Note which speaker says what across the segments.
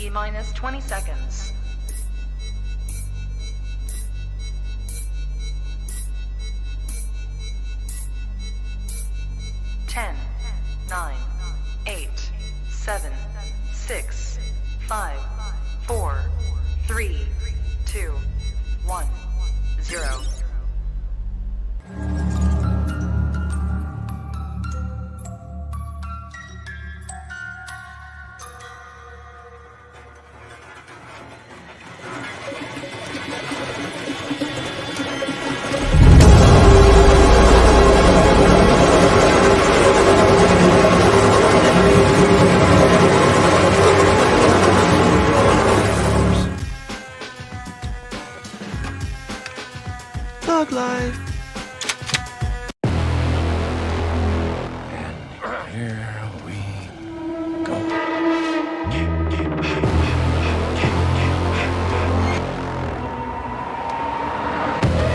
Speaker 1: T-minus 20 seconds. 10, 9, 8, 7, 6, 5, 4, 3, 2, 1, 0.
Speaker 2: Thug life.
Speaker 3: And here we go.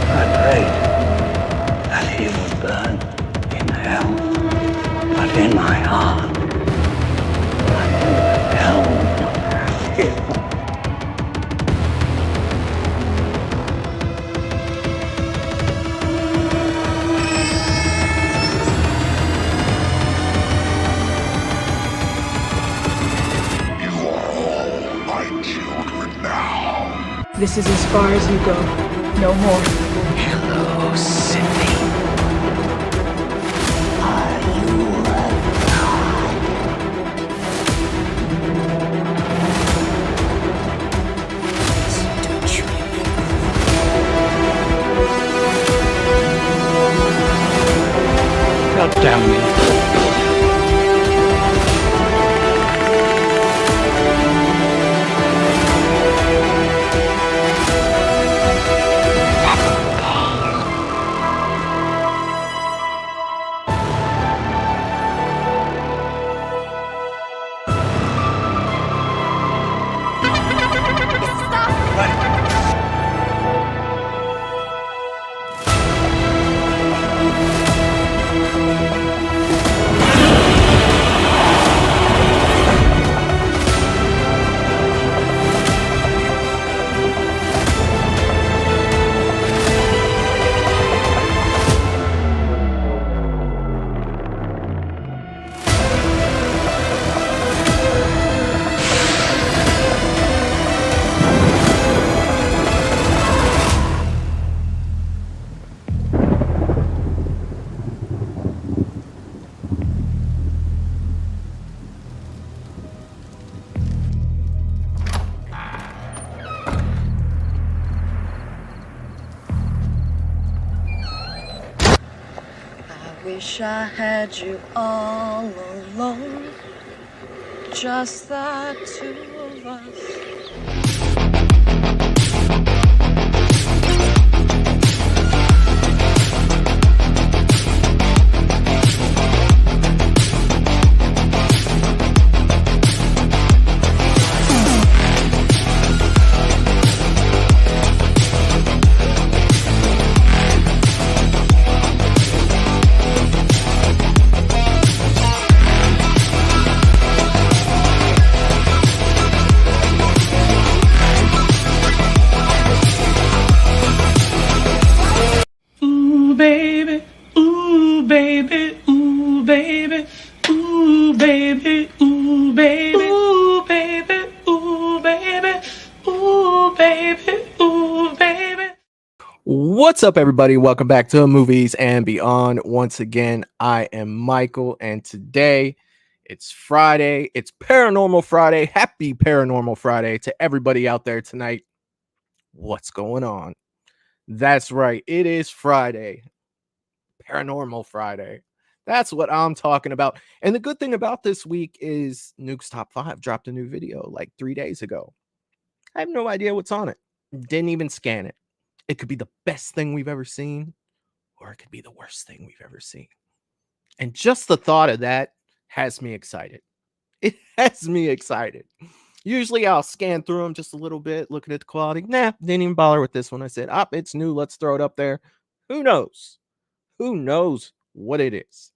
Speaker 4: I prayed that he would burn in hell, but in my heart, I knew hell would have him.
Speaker 5: This is as far as you go. No more.
Speaker 4: Hello, Sydney. Are you alive? God damn you.
Speaker 6: Wish I had you all alone, just the two of us.
Speaker 2: Ooh, baby. Ooh, baby. Ooh, baby. Ooh, baby. Ooh, baby. Ooh, baby. Ooh, baby. Ooh, baby. Ooh, baby.
Speaker 3: What's up, everybody? Welcome back to Movies and Beyond. Once again, I am Michael, and today it's Friday. It's Paranormal Friday. Happy Paranormal Friday to everybody out there tonight. What's going on? That's right. It is Friday. Paranormal Friday. That's what I'm talking about. And the good thing about this week is Nuke's Top 5 dropped a new video like 3 days ago. I have no idea what's on it. Didn't even scan it. It could be the best thing we've ever seen, or it could be the worst thing we've ever seen. And just the thought of that has me excited. It has me excited. Usually I'll scan through them just a little bit, looking at the quality. Nah, didn't even bother with this one. I said, it's new. Let's throw it up there. Who knows? Who knows what it is?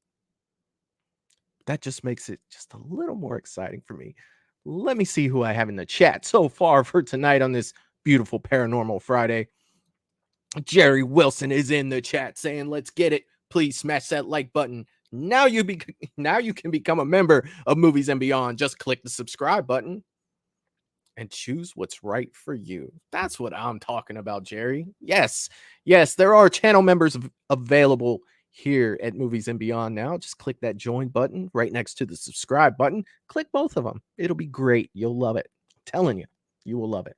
Speaker 3: That just makes it just a little more exciting for me. Let me see who I have in the chat so far for tonight on this beautiful Paranormal Friday. Jerry Wilson is in the chat saying, let's get it. Please smash that like button. Now you can become a member of Movies and Beyond. Just click the subscribe button and choose what's right for you. That's what I'm talking about, Jerry. Yes, there are channel members available here at Movies and Beyond now. Just click that join button right next to the subscribe button. Click both of them. It'll be great. You'll love it. I'm telling you, you will love it.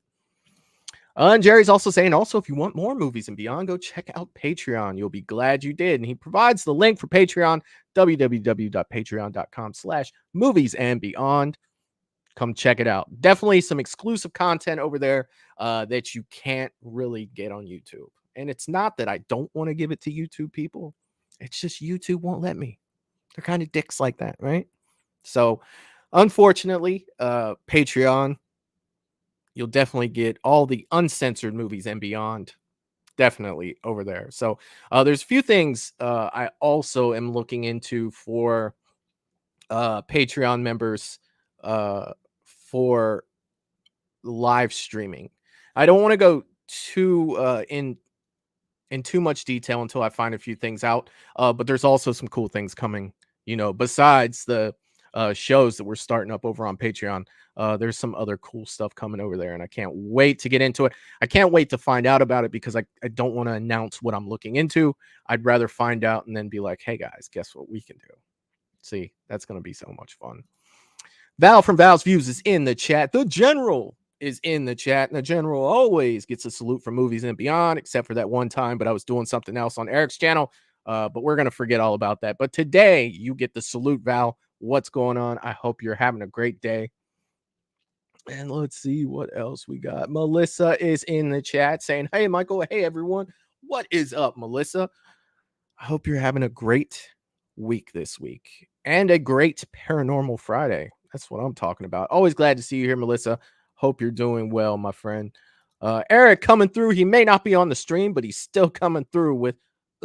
Speaker 3: And Jerry's also saying, if you want more Movies and Beyond, go check out Patreon. You'll be glad you did. And he provides the link for Patreon, www.patreon.com/moviesandbeyond. Come check it out. Definitely some exclusive content over there that you can't really get on YouTube. And it's not that I don't want to give it to YouTube people. It's just YouTube won't let me. They're kind of dicks like that, right? So, unfortunately, Patreon, you'll definitely get all the uncensored Movies and Beyond definitely over there. So, there's a few things I also am looking into for Patreon members for live streaming. I don't want to go too in too much detail until I find a few things out. But there's also some cool things coming, besides the shows that we're starting up over on Patreon. There's some other cool stuff coming over there, and I can't wait to get into it. I can't wait to find out about it because I don't want to announce what I'm looking into. I'd rather find out and then be like, hey guys, guess what we can do? See, that's going to be so much fun. Val from Val's Views is in the chat. The General is in the chat. And the General always gets a salute from Movies and Beyond, except for that one time, but I was doing something else on Eric's channel. But we're going to forget all about that. But today, you get the salute, Val. What's going on? I hope you're having a great day. And let's see what else we got. Melissa is in the chat saying, hey, Michael. Hey, everyone. What is up, Melissa? I hope you're having a great week this week and a great Paranormal Friday. That's what I'm talking about. Always glad to see you here, Melissa. Hope you're doing well, my friend. Eric coming through. He may not be on the stream, but he's still coming through with,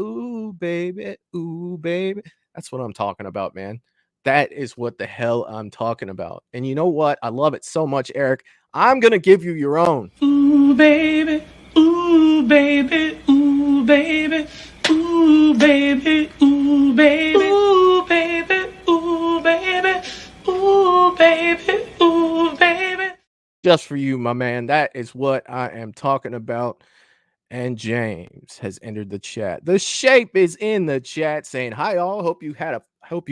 Speaker 3: ooh, baby, ooh, baby. That's what I'm talking about, man. That is what the hell I'm talking about. And you know what? I love it so much, Eric. I'm going to give you your own.
Speaker 2: Ooh, baby, ooh, baby, ooh, baby, ooh, baby, ooh, baby, ooh, baby, ooh, baby, ooh, baby, ooh, baby.
Speaker 3: Just for you, my man. That is what I am talking about. And James has entered the chat. The Shape is in the chat saying, hi, all. Hope you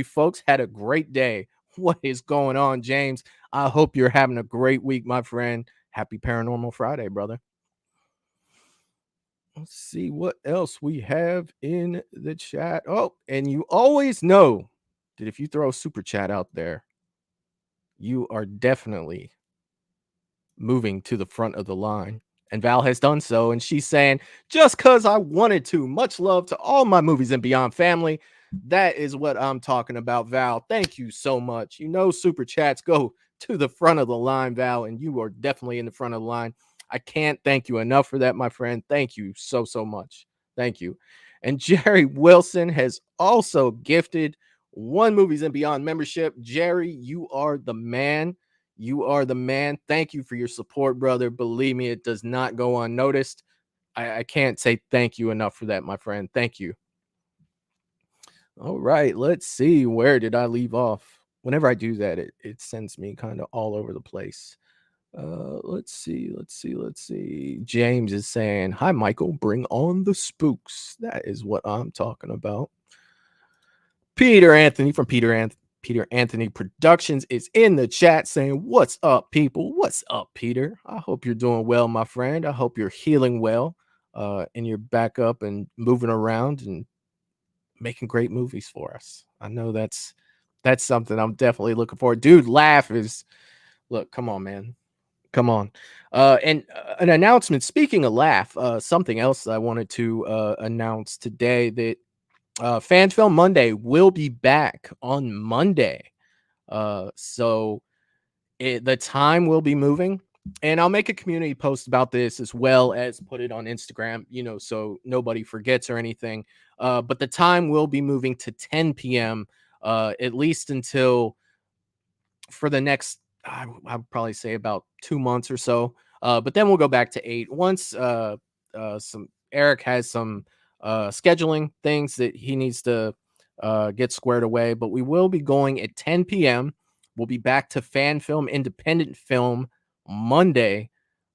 Speaker 3: folks had a great day. What is going on, James? I hope you're having a great week, my friend. Happy Paranormal Friday, brother. Let's see what else we have in the chat. Oh, and you always know that if you throw a super chat out there, you are definitely moving to the front of the line. And Val has done so. And she's saying, just because I wanted to. Much love to all my Movies and Beyond family. That is what I'm talking about, Val. Thank you so much. Super chats go to the front of the line, Val, and you are definitely in the front of the line. I can't thank you enough for that, my friend. Thank you so much. Thank you. And Jerry Wilson has also gifted 1 Movies and Beyond membership. Jerry, you are the man. You are the man. Thank you for your support, brother. Believe me, it does not go unnoticed. I can't say thank you enough for that, my friend. Thank you. All right, let's see. Where did I leave off? Whenever I do that, it sends me kind of all over the place. Let's see. James is saying, hi, Michael. Bring on the spooks. That is what I'm talking about. Peter Anthony from Peter Anthony Productions is in the chat saying, what's up, people? What's up, Peter? I hope you're doing well, my friend. I hope you're healing well, and you're back up and moving around and making great movies for us. I know that's something I'm definitely looking for. Dude, look, come on, man. Come on. And an announcement, speaking of Laugh, something else I wanted to announce today, that Fan Film Monday will be back on Monday. So the time will be moving, and I'll make a community post about this as well as put it on Instagram, so nobody forgets or anything. But the time will be moving to 10 p.m. At least until for the next I'd probably say about 2 months or so. But then we'll go back to 8 once some Eric has some scheduling things that he needs to get squared away. But we will be going at 10 p.m. We'll be back to fan film, independent film Monday,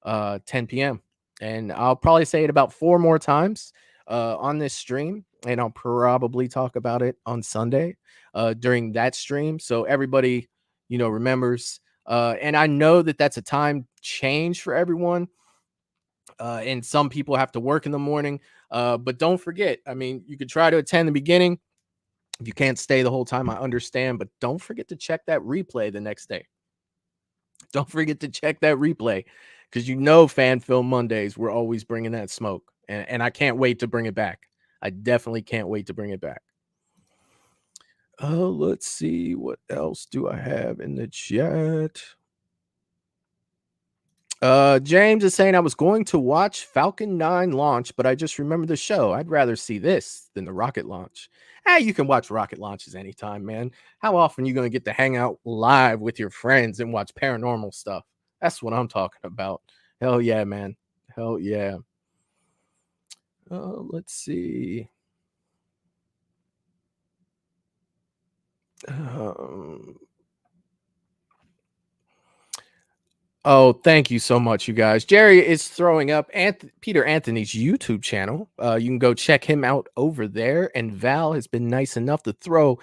Speaker 3: 10 p.m. And I'll probably say it about 4 more times on this stream, and I'll probably talk about it on Sunday during that stream, so everybody, remembers. And I know that that's a time change for everyone, and some people have to work in the morning. But don't forget, I mean, you could try to attend the beginning. If you can't stay the whole time, I understand, but don't forget to check that replay the next day. Don't forget to check that replay, because Fan Film Mondays, we're always bringing that smoke, and I can't wait to bring it back. I definitely can't wait to bring it back. Let's see, what else do I have in the chat? James is saying, I was going to watch Falcon 9 launch, but I just remembered the show. I'd rather see this than the rocket launch. Hey, you can watch rocket launches anytime, man. How often are you going to get to hang out live with your friends and watch paranormal stuff? That's what I'm talking about. Hell yeah, man. Hell yeah. Let's see. Oh, thank you so much, you guys. Jerry is throwing up Peter Anthony's YouTube channel. You can go check him out over there. And Val has been nice enough to throw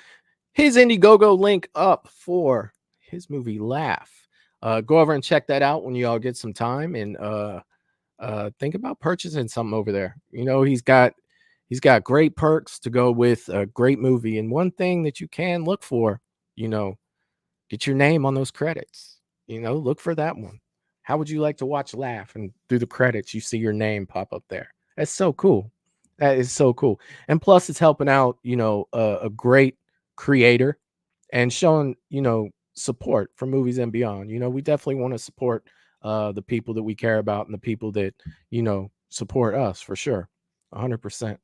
Speaker 3: his Indiegogo link up for his movie Laugh. Go over and check that out when you all get some time, and think about purchasing something over there. He's got great perks to go with a great movie. And one thing that you can look for, get your name on those credits. Look for that one. How would you like to watch Laugh, and through the credits you see your name pop up there? That's so cool. That is so cool. And plus it's helping out, a great creator, and showing, support for Movies and Beyond. We definitely want to support the people that we care about, and the people that, support us, for sure. 100%.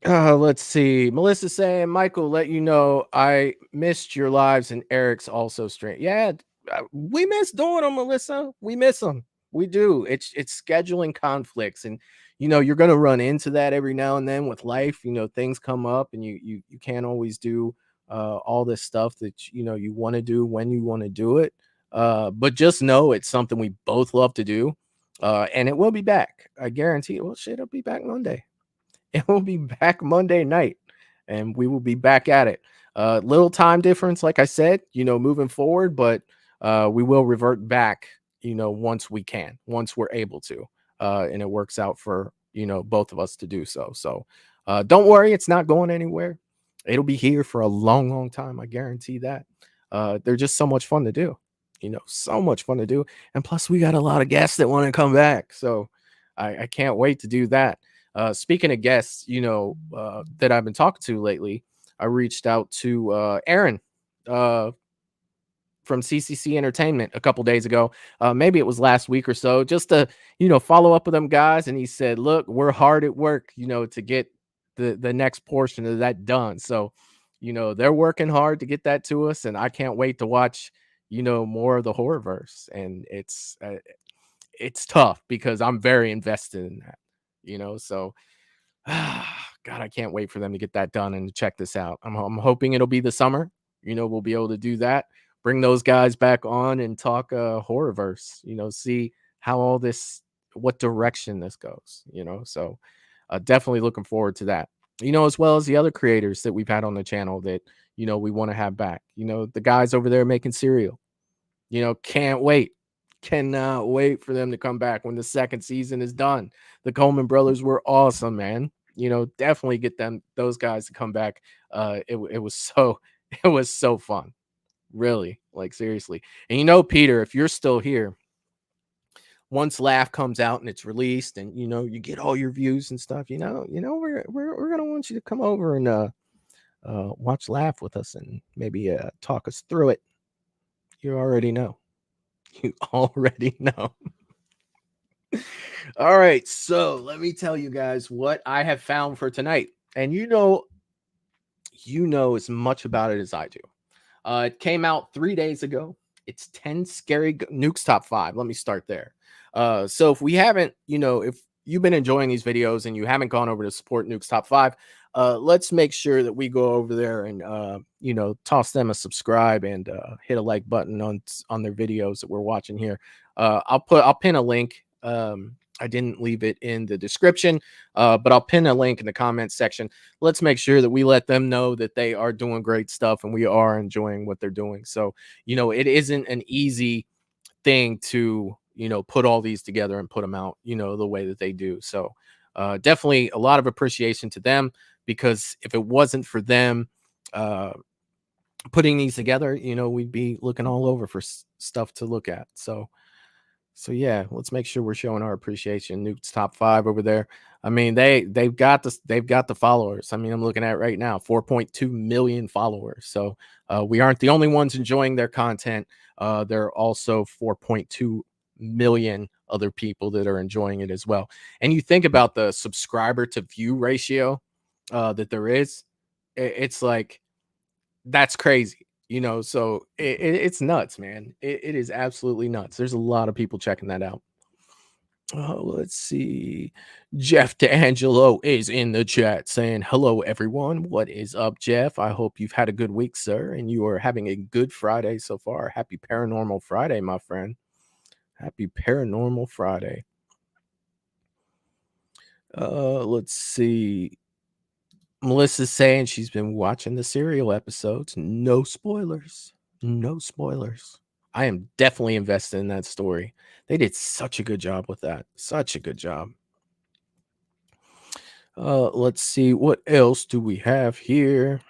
Speaker 3: Let's see. Melissa saying, Michael, let you know I missed your lives, and Eric's also straight. Yeah, we miss doing them, Melissa. We miss them. We do. It's scheduling conflicts, and you're gonna run into that every now and then with life. Things come up, and you can't always do all this stuff that you want to do when you want to do it. But just know it's something we both love to do, and it will be back. I guarantee it. Well, shit, it'll be back Monday. It will be back Monday night, and we will be back at it. Little time difference, like I said, moving forward, but we will revert back, once we're able to, and it works out for, both of us to do so. So don't worry, it's not going anywhere. It'll be here for a long, long time. I guarantee that. They're just so much fun to do, so much fun to do. And plus we got a lot of guests that want to come back. So I can't wait to do that. Speaking of guests, that I've been talking to lately, I reached out to Aaron from CCC Entertainment a couple days ago. Maybe it was last week or so, just to, follow up with them guys. And he said, look, we're hard at work, to get the next portion of that done. So, they're working hard to get that to us. And I can't wait to watch, more of the Horrorverse. And it's tough because I'm very invested in that. So God, I can't wait for them to get that done and check this out. I'm hoping it'll be the summer. We'll be able to do that, bring those guys back on and talk Horrorverse, see how all this, what direction this goes, so definitely looking forward to that, as well as the other creators that we've had on the channel that, we want to have back, the guys over there making cereal, can't wait. Cannot wait for them to come back when the second season is done. The Coleman brothers were awesome, man. Definitely get those guys to come back. It was so fun, really, like seriously. And Peter, if you're still here, once Laugh comes out and it's released, and you get all your views and stuff, we're gonna want you to come over and watch Laugh with us, and maybe talk us through it. You already know. You already know. All right, so let me tell you guys what I have found for tonight. And you know as much about it as I do. It came out 3 days ago. It's 10 scary Nuke's top 5. Let me start there. So if we haven't, if you've been enjoying these videos and you haven't gone over to support Nuke's top 5, let's make sure that we go over there and toss them a subscribe and hit a like button on their videos that we're watching here. I'll pin a link. I didn't leave it in the description, but I'll pin a link in the comments section. Let's make sure that we let them know that they are doing great stuff and we are enjoying what they're doing. So, it isn't an easy thing to, put all these together and put them out, the way that they do. So, definitely a lot of appreciation to them, because if it wasn't for them, putting these together, we'd be looking all over for stuff to look at. So yeah, let's make sure we're showing our appreciation. Nuke's top 5 over there. I mean, they've got the followers. I mean, I'm looking at right now, 4.2 million followers. So we aren't the only ones enjoying their content. There are also 4.2 million other people that are enjoying it as well. And you think about the subscriber to view ratio that there is, it's like, that's crazy. So it's nuts, man. It is absolutely nuts. There's a lot of people checking that out. Let's see. Jeff D'Angelo is in the chat saying, hello, everyone. What is up, Jeff? I hope you've had a good week, sir, and you are having a good Friday so far. Happy Paranormal Friday, my friend. Happy Paranormal Friday. Let's see. Melissa's saying she's been watching the serial episodes. No spoilers. No spoilers. I am definitely invested in that story. They did such a good job with that. Such a good job. Let's see. What else do we have here?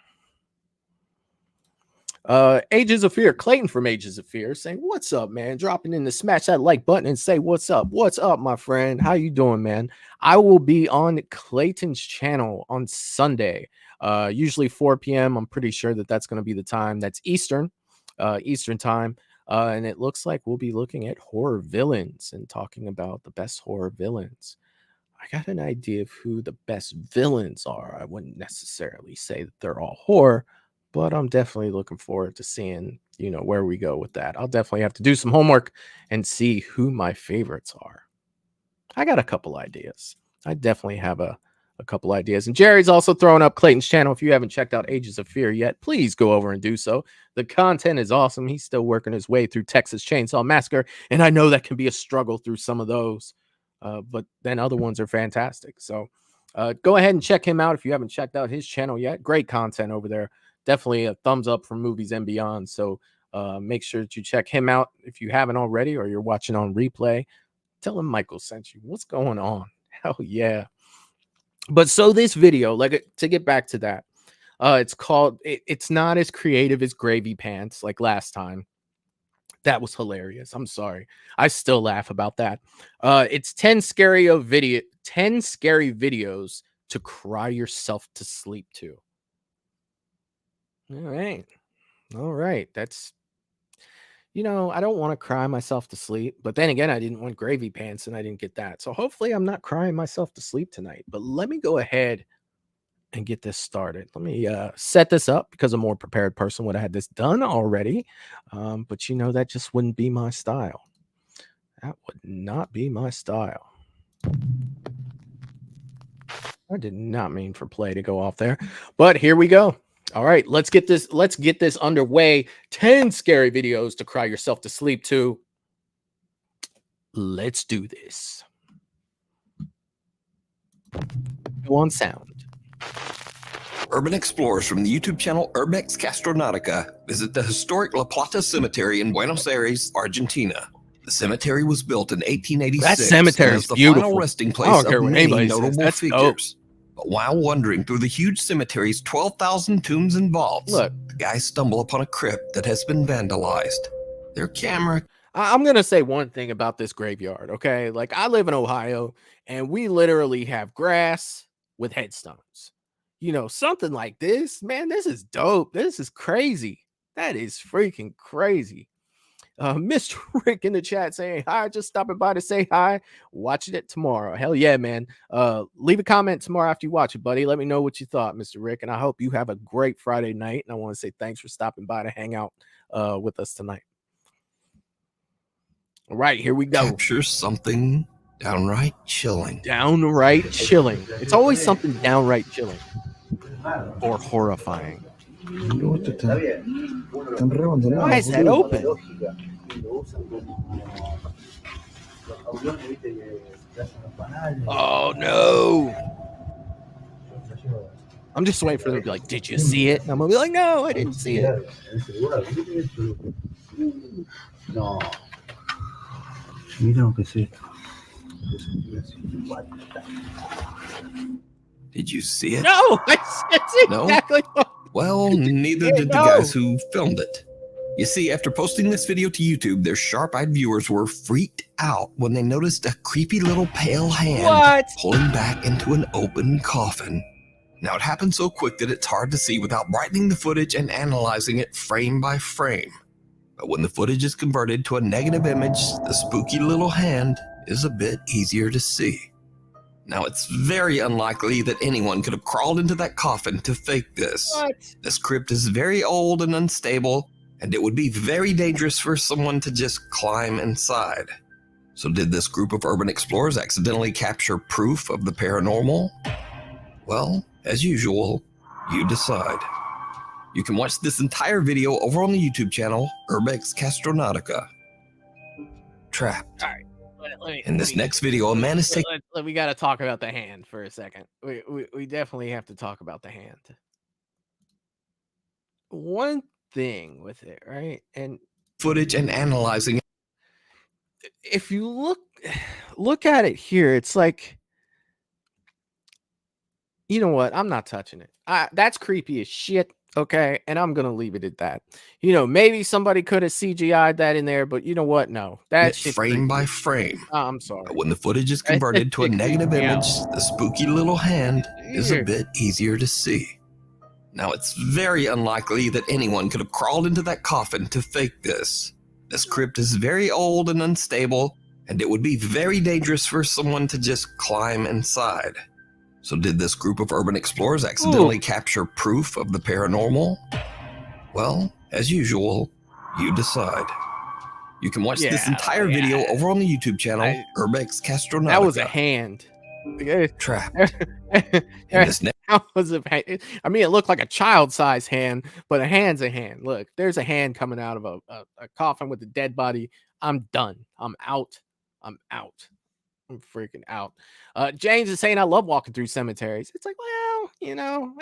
Speaker 3: Ages of Fear. Clayton from Ages of Fear saying, what's up, man? Dropping in to smash that like button and say, what's up? What's up, my friend? How you doing, man? I will be on Clayton's channel on Sunday, usually 4 p.m. I'm pretty sure that that's going to be the time. That's Eastern time. And it looks like we'll be looking at horror villains and talking about the best horror villains. I got an idea of who the best villains are. I wouldn't necessarily say that they're all horror, but I'm definitely looking forward to seeing, where we go with that. I'll definitely have to do some homework and see who my favorites are. I got a couple ideas. I definitely have a couple ideas. And Jerry's also throwing up Clayton's channel. If you haven't checked out Ages of Fear yet, please go over and do so. The content is awesome. He's still working his way through Texas Chainsaw Massacre, and I know that can be a struggle through some of those, but then other ones are fantastic. So go ahead and check him out if you haven't checked out his channel yet. Great content over there. Definitely a thumbs up from Movies and Beyond. So make sure that you check him out if you haven't already, or you're watching on replay. Tell him Michael sent you. What's going on? Hell yeah. But so this video, like, to get back to that, it's called, it's not as creative as Gravy Pants like last time. That was hilarious. I'm sorry. I still laugh about that. It's 10 scary videos to cry yourself to sleep to. All right. That's, I don't want to cry myself to sleep, but then again, I didn't want Gravy Pants and I didn't get that. So hopefully I'm not crying myself to sleep tonight, but let me go ahead and get this started. Let me set this up, because a more prepared person would have had this done already. But that just wouldn't be my style. That would not be my style. I did not mean for play to go off there, but here we go. All right, let's get this underway. 10 scary videos to cry yourself to sleep to. Let's do this. Go on sound.
Speaker 7: Urban explorers from the YouTube channel Urbex Castronautica visit the historic La Plata Cemetery in Buenos Aires, Argentina. The cemetery was built in 1886.
Speaker 3: That cemetery is
Speaker 7: the
Speaker 3: beautiful.
Speaker 7: Final resting place of many notable
Speaker 3: That's
Speaker 7: figures. But while wandering through the huge cemetery's 12,000 tombs and vaults, the guys stumble upon a crypt that has been vandalized. Their camera...
Speaker 3: I'm going to say one thing about this graveyard, okay? Like, I live in Ohio, and we literally have grass with headstones. Something like this, man, this is dope. This is crazy. That is freaking crazy. Mr. Rick in the chat saying hi, just stopping by to say hi. Watching it tomorrow. Hell yeah, man. Leave a comment tomorrow after you watch it, buddy. Let me know what you thought, Mr. Rick. And I hope you have a great Friday night. And I want to say thanks for stopping by to hang out with us tonight. All right, here we go.
Speaker 7: Capture something downright chilling.
Speaker 3: Downright chilling. It's always something downright chilling or horrifying. Why is that open? Oh no. I'm just waiting for them to be like, did you see it? And I'm gonna be like, no, I didn't see it.
Speaker 8: No. Mira que sí.
Speaker 7: Did you see it?
Speaker 3: No, that's exactly.
Speaker 7: No? Well, neither did the guys who filmed it. You see, after posting this video to YouTube, their sharp-eyed viewers were freaked out when they noticed a creepy little pale hand pulling back into an open coffin. Now, it happened so quick that it's hard to see without brightening the footage and analyzing it frame by frame. But when the footage is converted to a negative image, the spooky little hand is a bit easier to see. Now, it's very unlikely that anyone could have crawled into that coffin to fake this. This crypt is very old and unstable, and it would be very dangerous for someone to just climb inside. So did this group of urban explorers accidentally capture proof of the paranormal? Well, as usual, you decide. You can watch this entire video over on the YouTube channel, Urbex Castronautica. Trapped.
Speaker 3: All right.
Speaker 7: In this next video, a man is taking...
Speaker 3: We got to talk about the hand for a second. We definitely have to talk about the hand. One thing with it, right? And
Speaker 7: footage and analyzing it.
Speaker 3: If you look at it here, it's like, you know what? I'm not touching it. That's creepy as shit. Okay, and I'm gonna leave it at that. You know, maybe somebody could have CGI'd that in there, but you know what? No, that's
Speaker 7: frame by frame.
Speaker 3: Oh, I'm sorry.
Speaker 7: But when the footage is converted to a negative image, the spooky little hand is a bit easier to see. Now, it's very unlikely that anyone could have crawled into that coffin to fake this. This crypt is very old and unstable, and it would be very dangerous for someone to just climb inside. So did this group of urban explorers accidentally capture proof of the paranormal? Well, as usual, you decide. You can watch this entire video over on the YouTube channel, Urbex Castronautica.
Speaker 3: That was a hand.
Speaker 7: Trapped.
Speaker 3: That was a hand. I mean, it looked like a child-sized hand, but a hand's a hand. Look, there's a hand coming out of a coffin with a dead body. I'm done. I'm out. I'm freaking out. James is saying, I love walking through cemeteries. It's like, well, you know,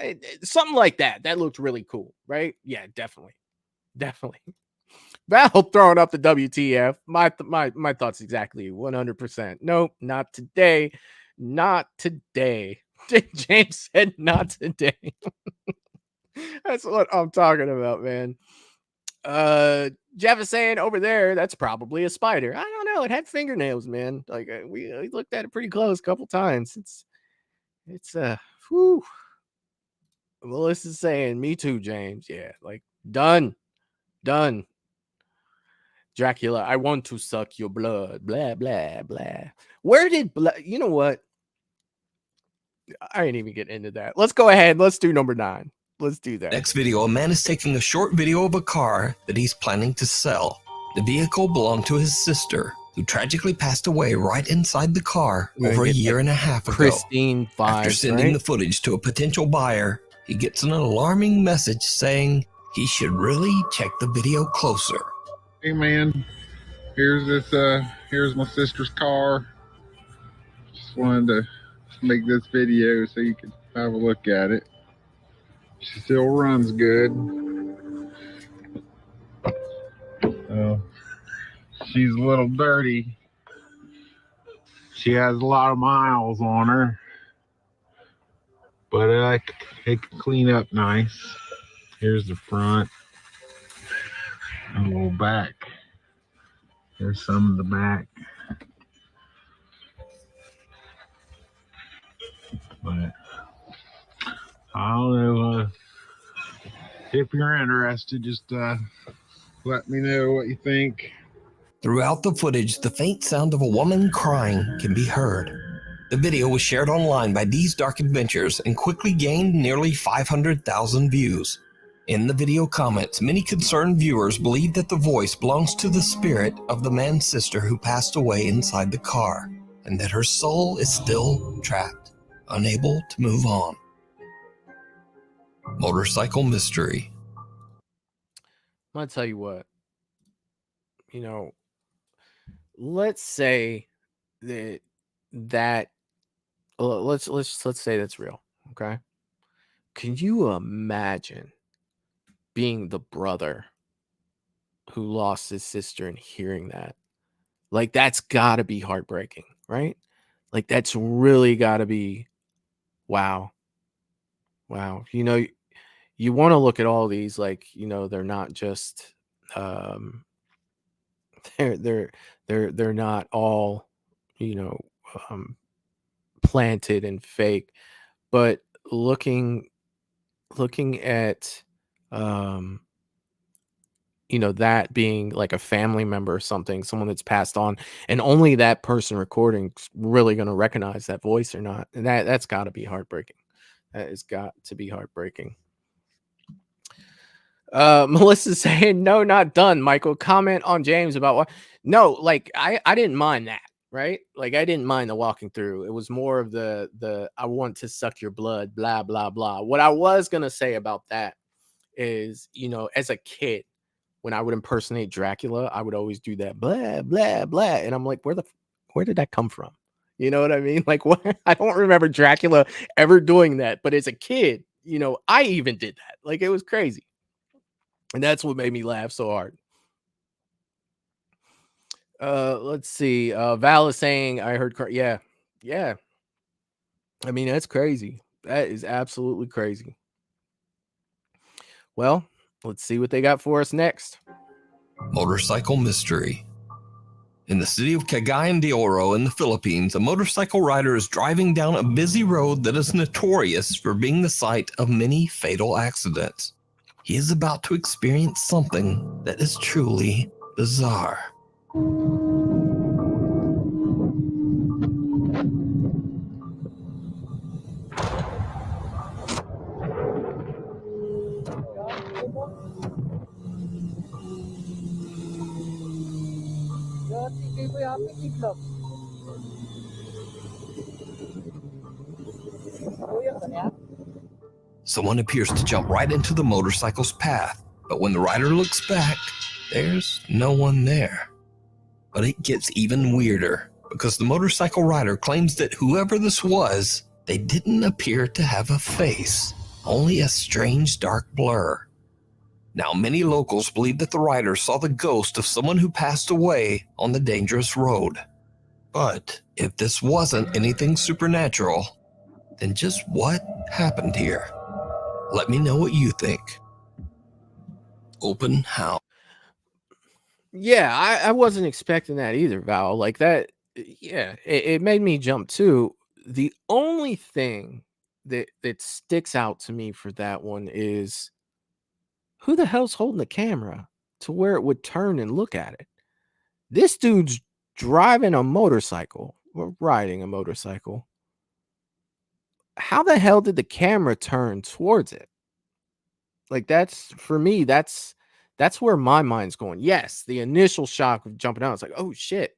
Speaker 3: something like that. That looked really cool, right? Yeah, definitely. Val throwing up the WTF. My thoughts exactly 100%. Nope, not today. Not today. James said not today. That's what I'm talking about, man. Jeff is saying over there, that's probably a spider. I don't know. It had fingernails, man. Like we looked at it pretty close a couple times. It's whew. Melissa's saying, me too, James. Yeah, like done. Dracula, I want to suck your blood. Blah, blah, blah. Where did you know what? I ain't even get into that. Let's go ahead. Let's do number 9. Let's do that.
Speaker 7: Next video, a man is taking a short video of a car that he's planning to sell. The vehicle belonged to his sister, who tragically passed away right inside the car over a year and a half ago.
Speaker 3: Pristine vibes,
Speaker 7: After sending the footage to a potential buyer, he gets an alarming message saying he should really check the video closer.
Speaker 9: Hey man, here's my sister's car. Just wanted to make this video so you can have a look at it. She still runs good. She's a little dirty. She has a lot of miles on her, but it can clean up nice. Here's the front and a little back. Here's some of the back. But I don't know if you're interested, just let me know what you think.
Speaker 7: Throughout the footage, the faint sound of a woman crying can be heard. The video was shared online by These Dark Adventures and quickly gained nearly 500,000 views. In the video comments, many concerned viewers believe that the voice belongs to the spirit of the man's sister who passed away inside the car, and that her soul is still trapped, unable to move on. Motorcycle mystery.
Speaker 3: I'm gonna tell you what. Let's say that let's say that's real. Okay. Can you imagine being the brother who lost his sister and hearing that? Like, that's gotta be heartbreaking, right? Like, that's really gotta be wow. Wow. You want to look at all these like, they're not just they're not all, you know, planted and fake, but looking at that being like a family member or something, someone that's passed on, and only that person recording's really going to recognize that voice or not, and that's got to be heartbreaking. That has got to be heartbreaking. Melissa's saying, no, not done. Michael, comment on James about what? No, like I didn't mind that, right? Like, I didn't mind the walking through. It was more of the I want to suck your blood, blah, blah, blah. What I was going to say about that is, as a kid, when I would impersonate Dracula, I would always do that, blah, blah, blah. And I'm like, where did that come from? You know what I mean? Like, what? I don't remember Dracula ever doing that. But as a kid, I even did that. Like, it was crazy. And that's what made me laugh so hard. Let's see. Val is saying, I heard, yeah. I mean, that's crazy. That is absolutely crazy. Well, let's see what they got for us next.
Speaker 7: Motorcycle mystery. In the city of Cagayan de Oro in the Philippines, a motorcycle rider is driving down a busy road that is notorious for being the site of many fatal accidents. He is about to experience something that is truly bizarre. Someone appears to jump right into the motorcycle's path, but when the rider looks back, there's no one there. But it gets even weirder, because the motorcycle rider claims that whoever this was, they didn't appear to have a face, only a strange dark blur. Now, many locals believe that the rider saw the ghost of someone who passed away on the dangerous road. But if this wasn't anything supernatural, then just what happened here? Let me know what you think. Open house.
Speaker 3: Yeah, I wasn't expecting that either, Val. Like that, yeah, it made me jump too. The only thing that sticks out to me for that one is, who the hell's holding the camera to where it would turn and look at it? This dude's driving a motorcycle or riding a motorcycle. How the hell did the camera turn towards it? Like, that's, for me, that's where my mind's going. Yes, the initial shock of jumping out, it's like, oh shit,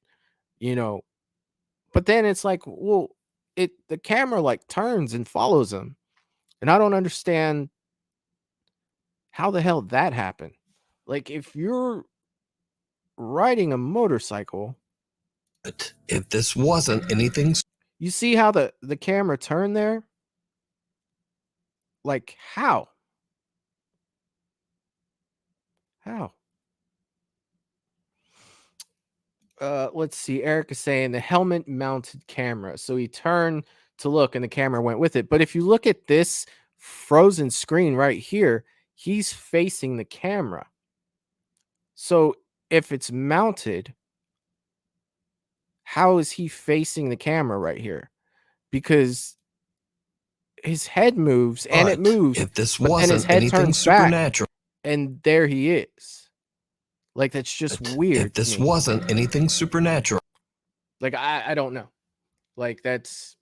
Speaker 3: but then it's like, well, the camera like turns and follows him, and I don't understand how the hell that happened. Like, if you're riding a motorcycle,
Speaker 7: but if this wasn't anything,
Speaker 3: you see how the camera turned there? Like, how? Let's see. Eric is saying the helmet mounted camera. So he turned to look and the camera went with it. But if you look at this frozen screen right here, he's facing the camera. So if it's mounted, how is he facing the camera right here? Because his head moves and it moves.
Speaker 7: If this wasn't
Speaker 3: his head
Speaker 7: anything
Speaker 3: turns
Speaker 7: supernatural,
Speaker 3: back, and there he is. Like, that's just
Speaker 7: But
Speaker 3: weird.
Speaker 7: if this
Speaker 3: to me.
Speaker 7: wasn't anything supernatural,
Speaker 3: Like, I don't know. Like, that's,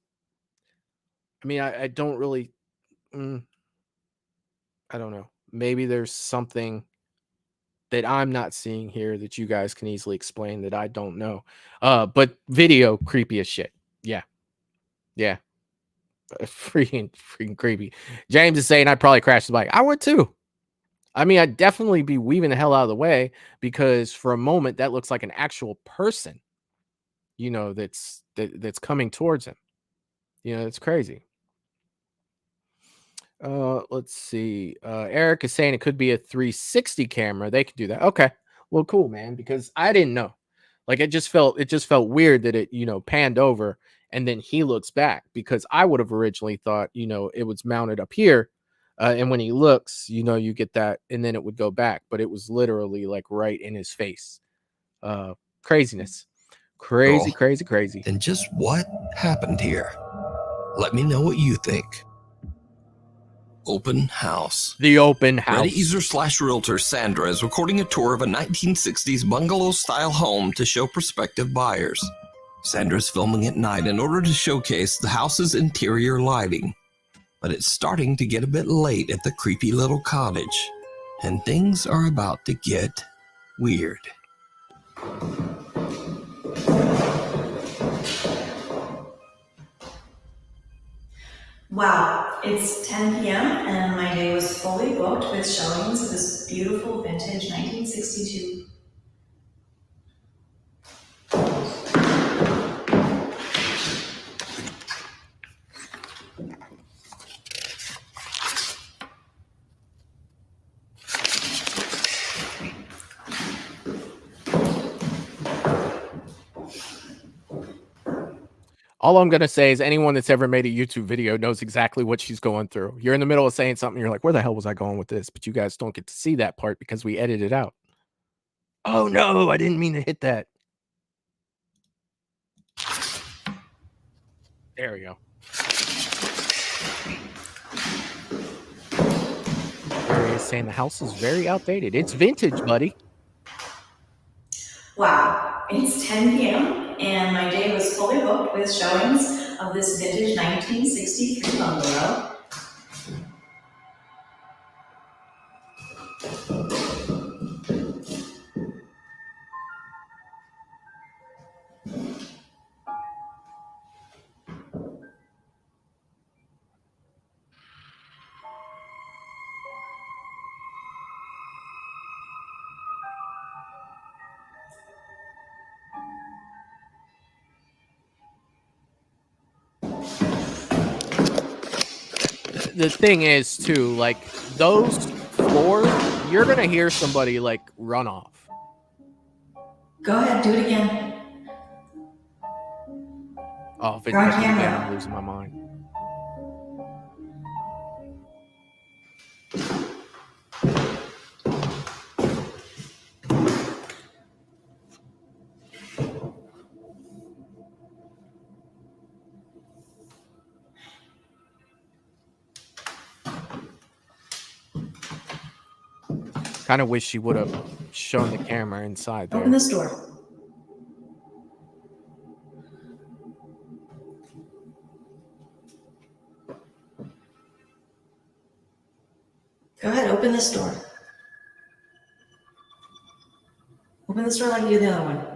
Speaker 3: I mean, I don't really, I don't know. Maybe there's something that I'm not seeing here that you guys can easily explain that I don't know. But video creepy as shit. Yeah. Yeah. Freaking creepy. James is saying I'd probably crash the bike. I would too. I mean, I'd definitely be weaving the hell out of the way because for a moment that looks like an actual person, you know, that's coming towards him. You know, it's crazy. Let's see. Eric is saying it could be a 360 camera. They could do that. Okay. Well, cool, man, because I didn't know. Like, it just felt weird that it, you know, panned over and then he looks back, because I would have originally thought, you know, it was mounted up here. And when he looks, you know, you get that, and then it would go back, but it was literally like right in his face. Craziness. Crazy.
Speaker 7: then just what happened here? Let me know what you think. Open house.
Speaker 3: The open house.
Speaker 7: Reddit user / realtor Sandra is recording a tour of a 1960s bungalow-style home to show prospective buyers. Sandra's filming at night in order to showcase the house's interior lighting. But it's starting to get a bit late at the creepy little cottage, and things are about to get weird.
Speaker 8: Wow, it's 10 p.m. and my day was fully booked with showings of this beautiful vintage 1962.
Speaker 3: All I'm going to say is anyone that's ever made a YouTube video knows exactly what she's going through. You're in the middle of saying something. You're like, where the hell was I going with this? But you guys don't get to see that part because we edit it out. Oh, no, I didn't mean to hit that. There we go. Barry is saying the house is very outdated. It's vintage, buddy.
Speaker 8: Wow, it's 10 p.m. and my day was fully booked with showings of this vintage 1963 bungalow.
Speaker 3: The thing is, too, like, those floors, you're going to hear somebody, like, run off.
Speaker 8: Go ahead, do it again.
Speaker 3: Oh, if it
Speaker 8: You're on
Speaker 3: does it again,
Speaker 8: camera.
Speaker 3: I'm losing my mind. Kind of wish she would have shown the camera inside there.
Speaker 8: Open this door. Go ahead, open this door. Open this door like you did the other one.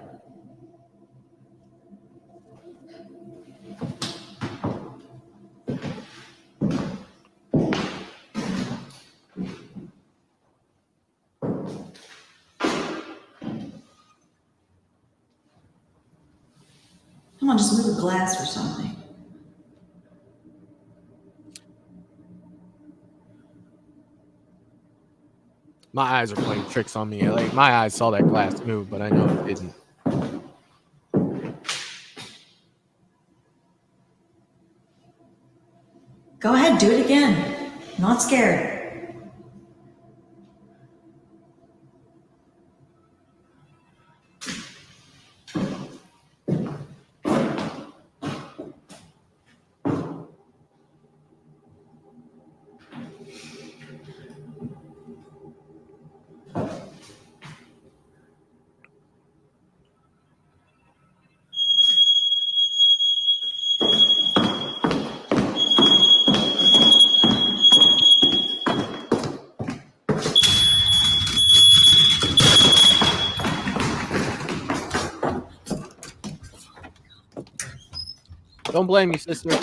Speaker 8: Come on, just move the glass or something.
Speaker 3: My eyes are playing tricks on me. Like, my eyes saw that glass move, but I know it didn't.
Speaker 8: Go ahead, do it again. I'm not scared.
Speaker 3: Don't blame me, sister.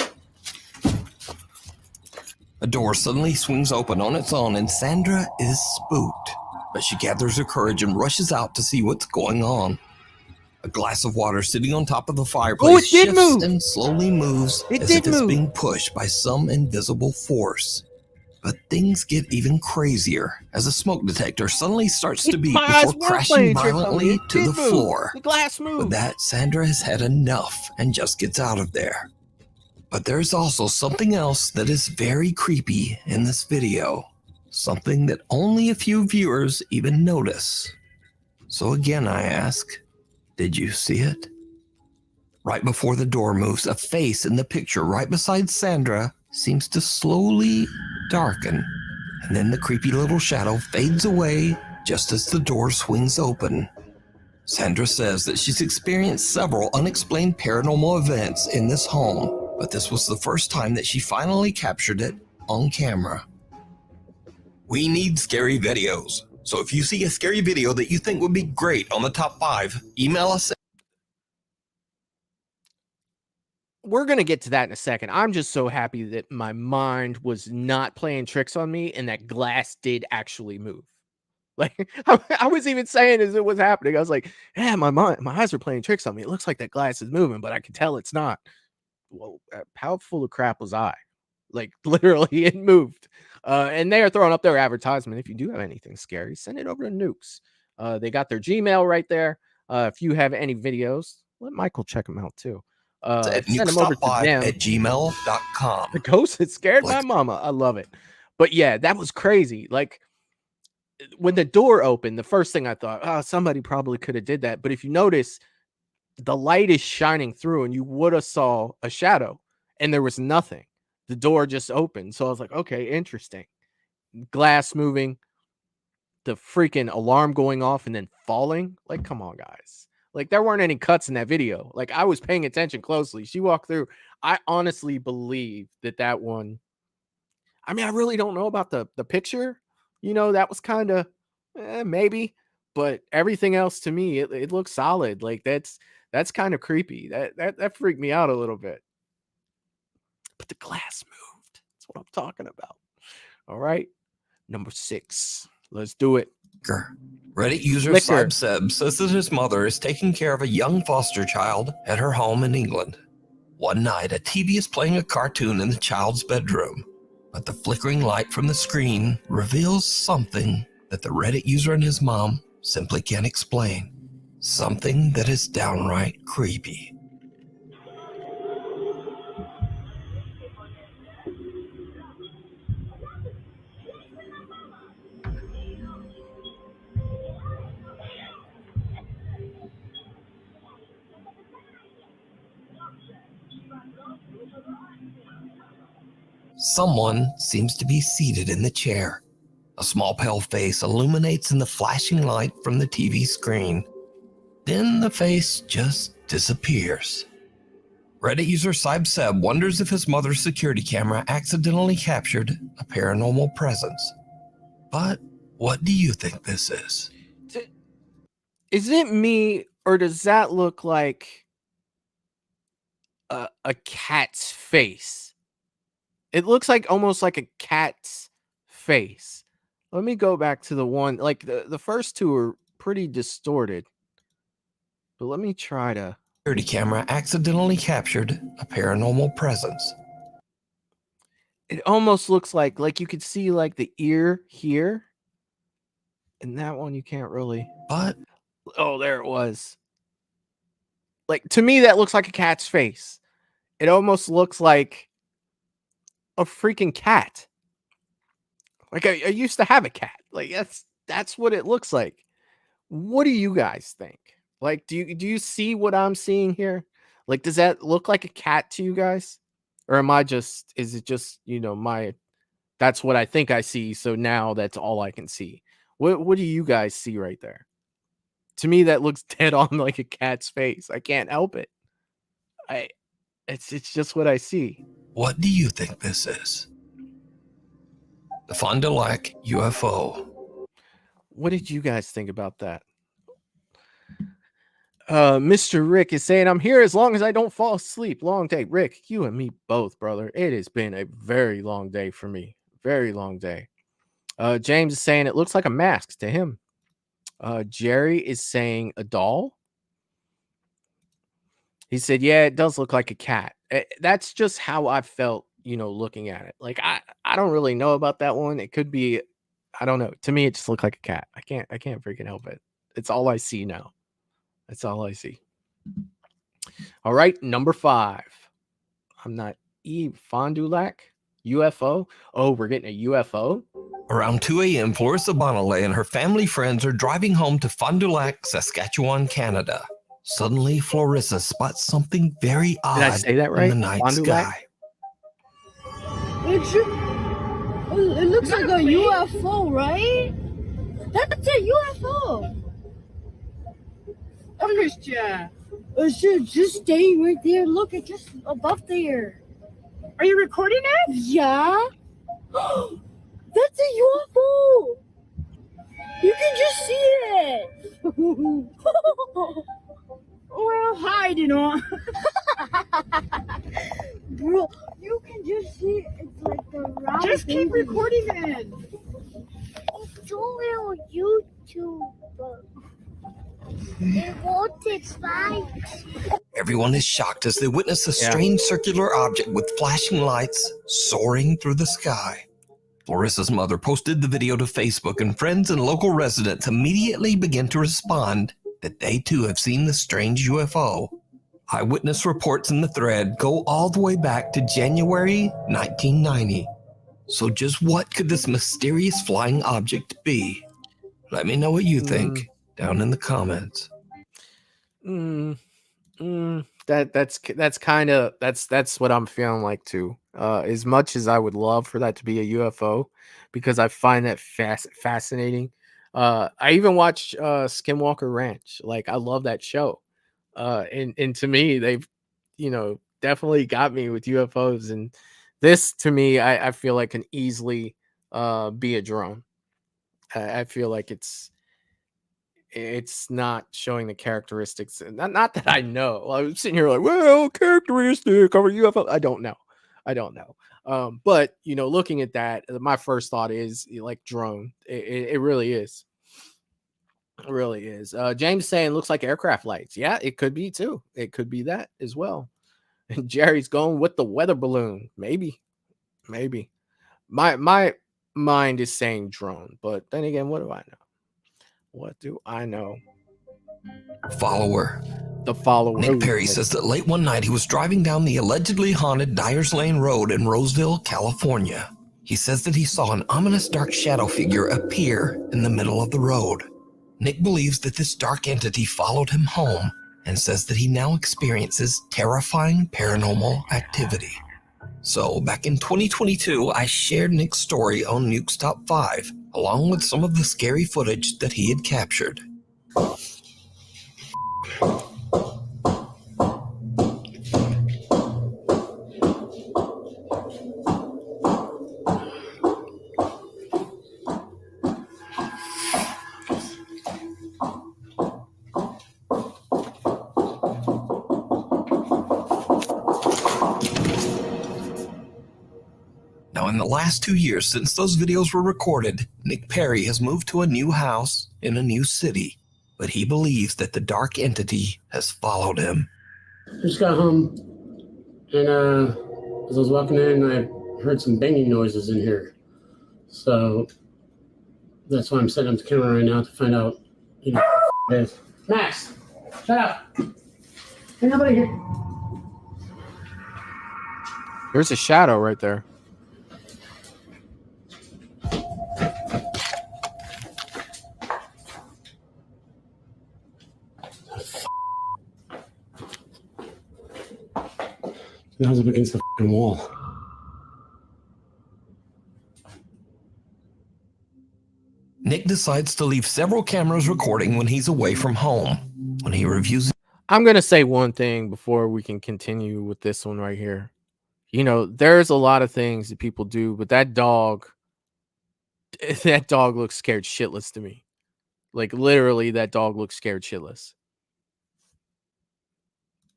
Speaker 7: A door suddenly swings open on its own and Sandra is spooked, but she gathers her courage and rushes out to see what's going on. A glass of water sitting on top of the fireplace shifts
Speaker 3: move.
Speaker 7: and slowly moves
Speaker 3: It
Speaker 7: as
Speaker 3: did
Speaker 7: if it's
Speaker 3: move.
Speaker 7: being pushed by some invisible force. But things get even crazier as a smoke detector suddenly starts to beep
Speaker 3: My eyes
Speaker 7: before
Speaker 3: weren't
Speaker 7: crashing
Speaker 3: playing tricks on me.
Speaker 7: violently
Speaker 3: It
Speaker 7: to
Speaker 3: did
Speaker 7: the
Speaker 3: move.
Speaker 7: floor.
Speaker 3: The glass moved.
Speaker 7: With that, Sandra has had enough and just gets out of there. But there's also something else that is very creepy in this video. Something that only a few viewers even notice. So again, I ask, did you see it? Right before the door moves, a face in the picture right beside Sandra seems to slowly darken. And then the creepy little shadow fades away just as the door swings open. Sandra says that she's experienced several unexplained paranormal events in this home, but this was the first time that she finally captured it on camera. We need scary videos. So if you see a scary video that you think would be great on the top 5, email us.
Speaker 3: We're going to get to that in a second. I'm just so happy that my mind was not playing tricks on me and that glass did actually move. Like I was even saying as it was happening, I was like, yeah, my eyes are playing tricks on me. It looks like that glass is moving, but I can tell it's not. Well, how full of crap was I? Like literally it moved. And they are throwing up their advertisement. If you do have anything scary, send it over to Nukes. They got their Gmail right there. If you have any videos, let Michael check them out too.
Speaker 7: At
Speaker 3: Send them over to them
Speaker 7: at gmail.com.
Speaker 3: The ghost that scared my mama. I love it. But yeah, that was crazy. Like when the door opened, the first thing I thought, oh, somebody probably could have did that. But if you notice, the light is shining through and you would have saw a shadow and there was nothing. The door just opened. So I was like, okay, interesting. Glass moving, the freaking alarm going off and then falling. Like, come on, guys. Like, there weren't any cuts in that video. Like, I was paying attention closely. She walked through. I honestly believe that one. I mean, I really don't know about the picture. You know, that was kind of maybe. But everything else to me, it looks solid. Like, that's kind of creepy. That freaked me out a little bit. But the glass moved. That's what I'm talking about. All right. Number 6. Let's do it.
Speaker 7: Reddit user Seb says that his mother is taking care of a young foster child at her home in England. One night, a TV is playing a cartoon in the child's bedroom, but the flickering light from the screen reveals something that the Reddit user and his mom simply can't explain. Something that is downright creepy. Someone seems to be seated in the chair. A small pale face illuminates in the flashing light from the TV screen. Then the face just disappears. Reddit user Seb wonders if his mother's security camera accidentally captured a paranormal presence. But what do you think this is?
Speaker 3: Is it me, or does that look like a cat's face? It looks like almost like a cat's face. Let me go back to the one, like the first two are pretty distorted. But let me try to.
Speaker 7: Security camera accidentally captured a paranormal presence.
Speaker 3: It almost looks like you could see like the ear here. And that one you can't really.
Speaker 7: But
Speaker 3: oh, there it was. Like, to me, that looks like a cat's face. It almost looks like a freaking cat. Like, I used to have a cat. Like, that's what it looks like. What do you guys think? Like, do you see what I'm seeing here? Like, does that look like a cat to you guys? Or is it just, that's what I think I see. So now that's all I can see. What do you guys see right there? To me, that looks dead on like a cat's face. I can't help it. It's just what I see.
Speaker 7: What do you think this is? The Fond du Lac UFO.
Speaker 3: What did you guys think about that? Mr. Rick is saying, I'm here as long as I don't fall asleep. Long day. Rick, you and me both, brother. It has been a very long day for me. Very long day. James is saying it looks like a mask to him. Jerry is saying a doll. He said, yeah, it does look like a cat. That's just how I felt, looking at it. Like, I don't really know about that one. It could be, I don't know. To me, it just looked like a cat. I can't freaking help it. It's all I see now. That's all I see. All right, number 5. I'm not Fond du Lac UFO. Oh, we're getting a UFO.
Speaker 7: Around 2 a.m., Clarissa Bonalay and her family friends are driving home to Fond du Lac, Saskatchewan, Canada. Suddenly, Clarissa spots something very odd
Speaker 3: Did I say that right?
Speaker 7: in the night
Speaker 3: Fond du Lac?
Speaker 7: sky.
Speaker 10: It looks like a UFO, right? That's a UFO.
Speaker 5: Christian,
Speaker 10: Just stay right there. Look, it's just above there.
Speaker 5: are you recording it?
Speaker 10: Yeah. That's a UFO. You can just see it.
Speaker 5: Well, hide,
Speaker 10: Bro, you can just see it. It's like the round.
Speaker 5: Just keep
Speaker 10: baby.
Speaker 5: recording it.
Speaker 10: It's only on YouTube. It won't expire.
Speaker 7: Everyone is shocked as they witness a strange circular object with flashing lights soaring through the sky. Clarissa's mother posted the video to Facebook, and friends and local residents immediately began to respond that they too have seen the strange UFO. Eyewitness reports in the thread go all the way back to January 1990. So just what could this mysterious flying object be? Let me know what you think down in the comments.
Speaker 3: That's what I'm feeling like too. As much as I would love for that to be a UFO, because I find that fascinating. I even watch Skinwalker Ranch. Like, I love that show. And to me, they've definitely got me with UFOs. And this, to me, I feel like can easily be a drone. I feel like it's not showing the characteristics. Not that I know. I was sitting here like, well, characteristic of a UFO. I don't know. But looking at that, my first thought is like drone. It really is. It really is. James saying looks like aircraft lights. Yeah, it could be too. It could be that as well. And Jerry's going with the weather balloon. Maybe. My mind is saying drone, but then again, what do I know? What do I know?
Speaker 7: Follower.
Speaker 3: The follower.
Speaker 7: Nick Perry says that late one night he was driving down the allegedly haunted Dyers Lane Road in Roseville, California. He says that he saw an ominous dark shadow figure appear in the middle of the road. Nick believes that this dark entity followed him home and says that he now experiences terrifying paranormal activity. So back in 2022, I shared Nick's story on Nuke's Top 5, along with some of the scary footage that he had captured. Now, in the last 2 years since those videos were recorded, Nick Perry has moved to a new house in a new city, but he believes that the dark entity has followed him.
Speaker 11: I just got home, and as I was walking in, I heard some banging noises in here. So that's why I'm setting up the camera right now to find out, what it is. Max, shut up. Ain't nobody here.
Speaker 3: There's a shadow right there.
Speaker 11: That was up against the fucking wall.
Speaker 7: Nick decides to leave several cameras recording when he's away from home. When he reviews,
Speaker 3: I'm going to say one thing before we can continue with this one right here. There's a lot of things that people do, but that dog looks scared shitless to me. Like, literally, that dog looks scared shitless.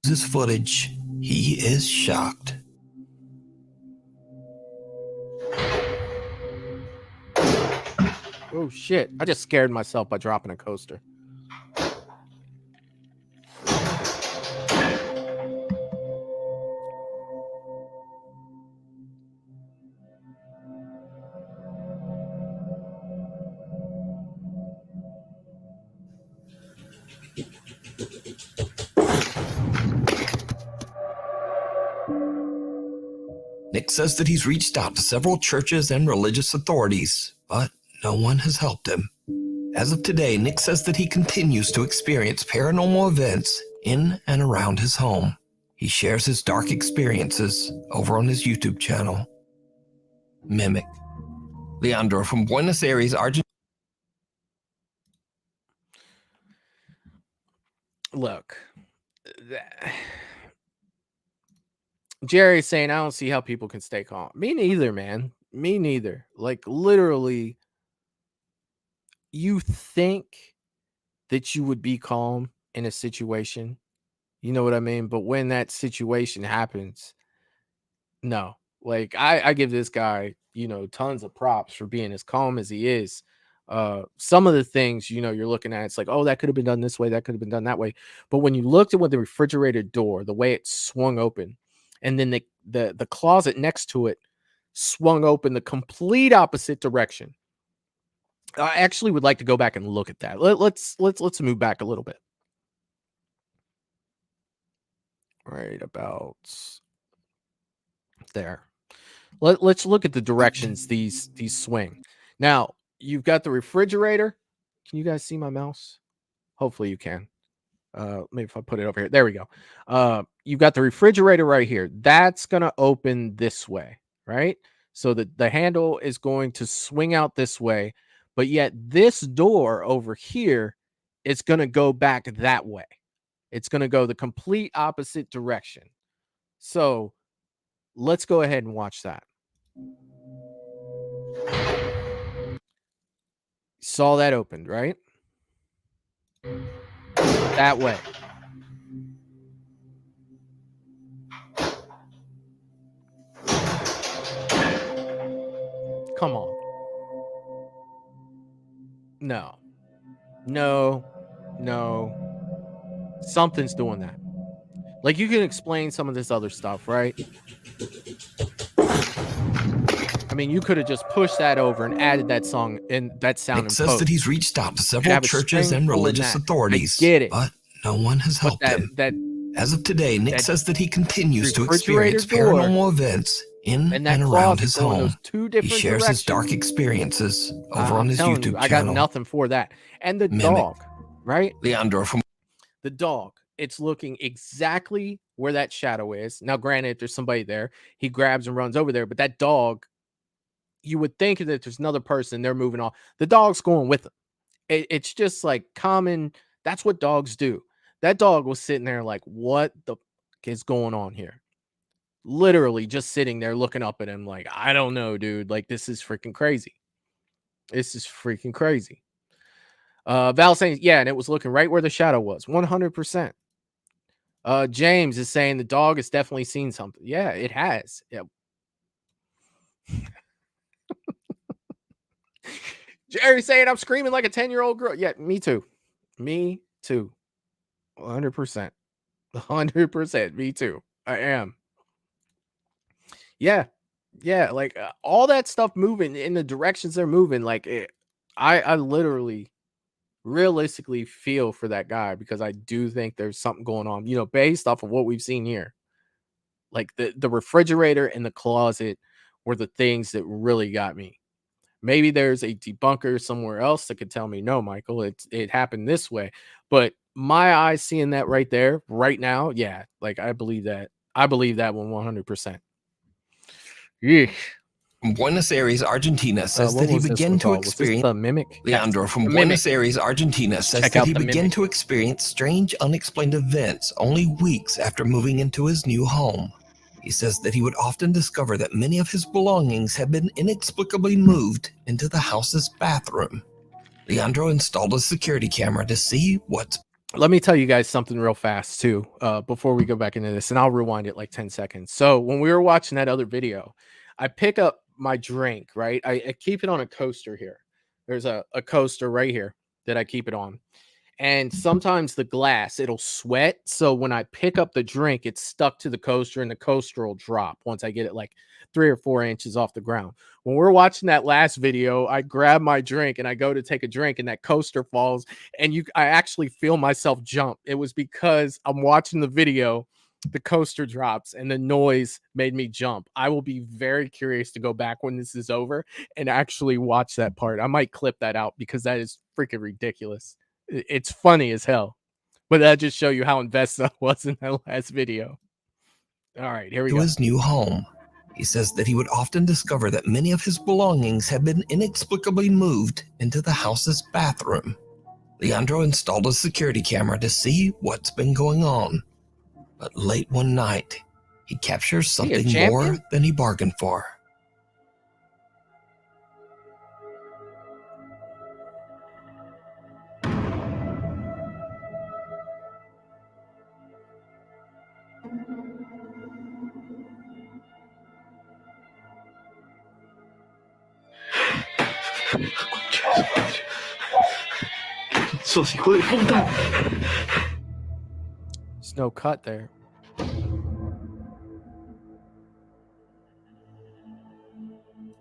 Speaker 7: his footage, he is shocked.
Speaker 3: Oh shit, I just scared myself by dropping a coaster.
Speaker 7: Nick says that he's reached out to several churches and religious authorities, but no one has helped him. As of today, Nick says that he continues to experience paranormal events in and around his home. He shares his dark experiences over on his YouTube channel, Mimic. Leandro from Buenos Aires, Argentina.
Speaker 3: Look, Jerry's saying, I don't see how people can stay calm. Me neither, man. Me neither. Like, literally, you think that you would be calm in a situation. You know what I mean? But when that situation happens, no. Like, I give this guy, you know, tons of props for being as calm as he is. Some of the things, you know, you're looking at, it's like, oh, that could have been done this way, that could have been done that way. But when you looked at what the refrigerator door, the way it swung open, and then the closet next to it swung open the complete opposite direction. I actually would like to go back and look at that. Let's move back a little bit. Right about there. Let's look at the directions these swing. Now, you've got the refrigerator. Can you guys see my mouse? Hopefully you can. Maybe if I put it over here. There we go. You've got the refrigerator right here. That's going to open this way, right? So the handle is going to swing out this way, but yet this door over here is going to go back that way. It's going to go the complete opposite direction. So let's go ahead and watch that. Saw that opened, right? That way. Come on. No. Something's doing that. Like, you can explain some of this other stuff, right? I mean, you could have just pushed that over and added that song and that sound.
Speaker 7: Nick says that he's reached out to several churches and religious authorities, but no one has helped him. As of today, Nick says that he continues to experience paranormal events in and around his home. He shares his dark experiences over on his YouTube channel.
Speaker 3: I got nothing for that. And the dog, right?
Speaker 7: Leandro from
Speaker 3: the dog. It's looking exactly where that shadow is. Now, granted, if there's somebody there, he grabs and runs over there. But that dog, you would think that there's another person, they're moving on. The dog's going with them. It's just like common. That's what dogs do. That dog was sitting there like, what the f is going on here? Literally just sitting there looking up at him like, I don't know, dude. Like, this is freaking crazy. This is freaking crazy. Val saying, yeah, and it was looking right where the shadow was. 100%. James is saying the dog has definitely seen something. Yeah, it has. Yeah. Jerry saying I'm screaming like a 10-year-old girl. Yeah, me too. Me too. 100%. 100%. Me too. I am. Yeah. Yeah. Like all that stuff moving in the directions they're moving. Like I literally realistically feel for that guy because I do think there's something going on, you know, based off of what we've seen here. Like the refrigerator and the closet were the things that really got me. Maybe there's a debunker somewhere else that could tell me, no, Michael, it happened this way. But my eyes seeing that right there, right now, yeah, like I believe that. I believe that one 100%. Yeah.
Speaker 7: Buenos Aires, Argentina says that he began to experience
Speaker 3: the Mimic.
Speaker 7: Leandro from Buenos Aires, Argentina says that he began to experience strange, unexplained events only weeks after moving into his new home. He says that he would often discover that many of his belongings had been inexplicably moved into the house's bathroom. Leandro installed a security camera to see what's...
Speaker 3: let me tell you guys something real fast too, before we go back into this, and I'll rewind it like 10 seconds. So when we were watching that other video, I pick up my drink, right? I keep it on a coaster here. There's a coaster right here that I keep it on. And sometimes the glass, it'll sweat. So when I pick up the drink, it's stuck to the coaster and the coaster will drop once I get it like 3 or 4 inches off the ground. When we're watching that last video, I grab my drink and I go to take a drink and that coaster falls and I actually feel myself jump. It was because I'm watching the video, the coaster drops and the noise made me jump. I will be very curious to go back when this is over and actually watch that part. I might clip that out because that is freaking ridiculous. It's funny as hell, but that just show you how invested I was in that last video. All right, here we go.
Speaker 7: To his new home, he says that he would often discover that many of his belongings had been inexplicably moved into the house's bathroom. Leandro installed a security camera to see what's been going on. But late one night, he captures something more than he bargained for.
Speaker 3: ¡Sos hijo de puta! There's no cut there.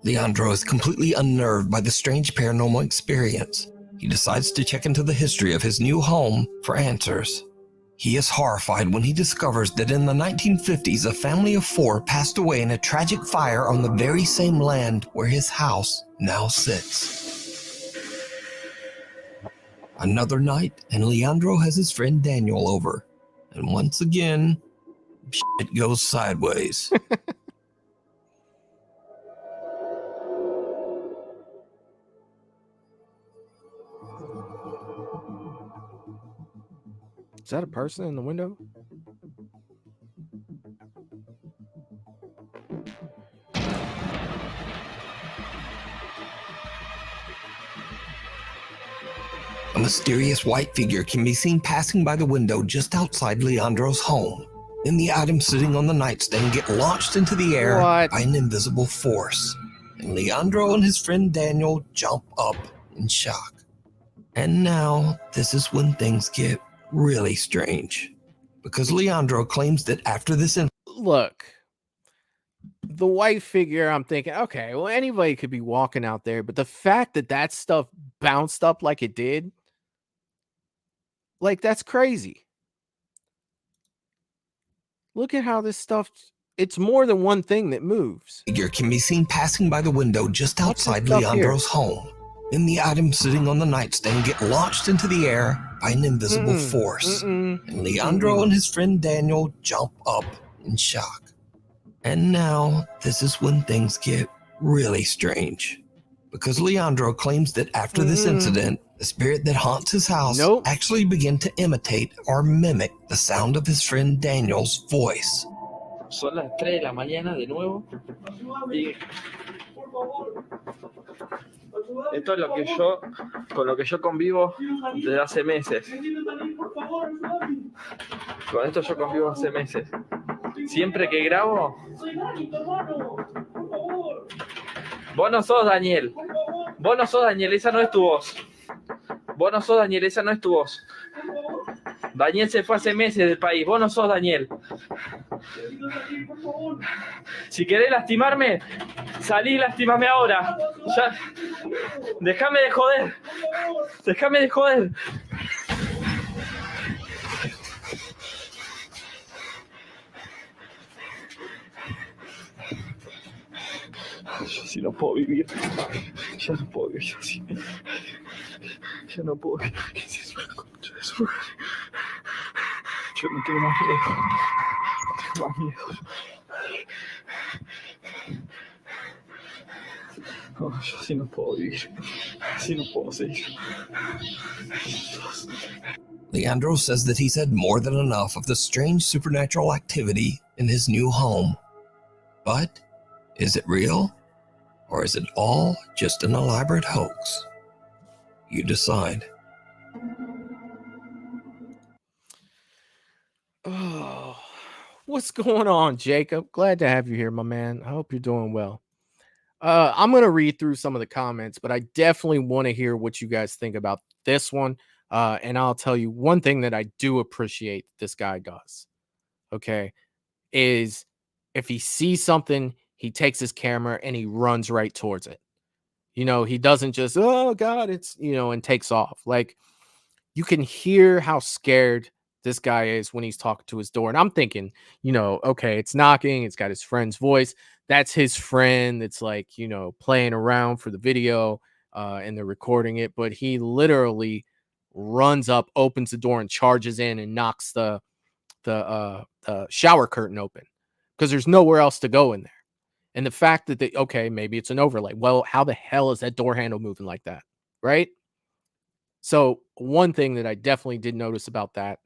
Speaker 7: Leandro is completely unnerved by the strange paranormal experience. He decides to check into the history of his new home for answers. He is horrified when he discovers that in the 1950s, a family of 4 passed away in a tragic fire on the very same land where his house now sits. Another night, and Leandro has his friend Daniel over. And once again, shit goes sideways.
Speaker 3: Is that a person in the window?
Speaker 7: A mysterious white figure can be seen passing by the window just outside Leandro's home. Then the items sitting on the nightstand get launched into the air by an invisible force. And Leandro and his friend Daniel jump up in shock. And now, this is when things get really strange. Because Leandro claims that after this
Speaker 3: Look, the white figure, I'm thinking, okay, well, anybody could be walking out there, but the fact that that stuff bounced up like it did, like, that's crazy. Look at how this stuff, it's more than one thing that moves.
Speaker 7: Figure can be seen passing by the window just outside Leandro's home. Then the items sitting on the nightstand get launched into the air by an invisible force. And Leandro and his friend Daniel jump up in shock. And now, this is when things get really strange. Because Leandro claims that after this incident, the spirit that haunts his house actually began to imitate or mimic the sound of his friend Daniel's voice.
Speaker 12: Son las 3 de la mañana de nuevo. Y esto es lo que yo, con lo que yo convivo desde hace meses. Con esto yo convivo hace meses. Siempre que grabo... Vos no sos Daniel. Vos no sos Daniel, esa no es tu voz. Vos no sos Daniel, esa no es tu voz. Daniel se fue hace meses del país. Vos no sos Daniel. Si querés lastimarme, salí y lastimame ahora. Ya. Déjame de joder. Déjame de joder. Yo sí no puedo vivir. Ya no puedo vivir así. Ya no puedo vivir. ¿Qué es eso? Yo no tengo más miedo. No tengo más miedo. No, yo así no puedo vivir. Así no puedo seguir.
Speaker 7: Leandro says that he's had more than enough of the strange supernatural activity in his new home. But is it real? Or is it all just an elaborate hoax? You decide.
Speaker 3: What's going on, Jacob? Glad to have you here, my man. I hope you're doing well. I'm going to read through some of the comments, but I definitely want to hear what you guys think about this one. And I'll tell you one thing that I do appreciate this guy does, okay, is if he sees something, he takes his camera and he runs right towards it. You know, he doesn't just, oh, God, it's, you know, and takes off. Like, you can hear how scared this guy is when he's talking to his door. And I'm thinking, you know, okay, it's knocking. It's got his friend's voice. That's his friend. It's like, you know, playing around for the video and they're recording it. But he literally runs up, opens the door and charges in and knocks the shower curtain open because there's nowhere else to go in there. And the fact that okay, maybe it's an overlay. Well, how the hell is that door handle moving like that? Right? So one thing that I definitely did notice about that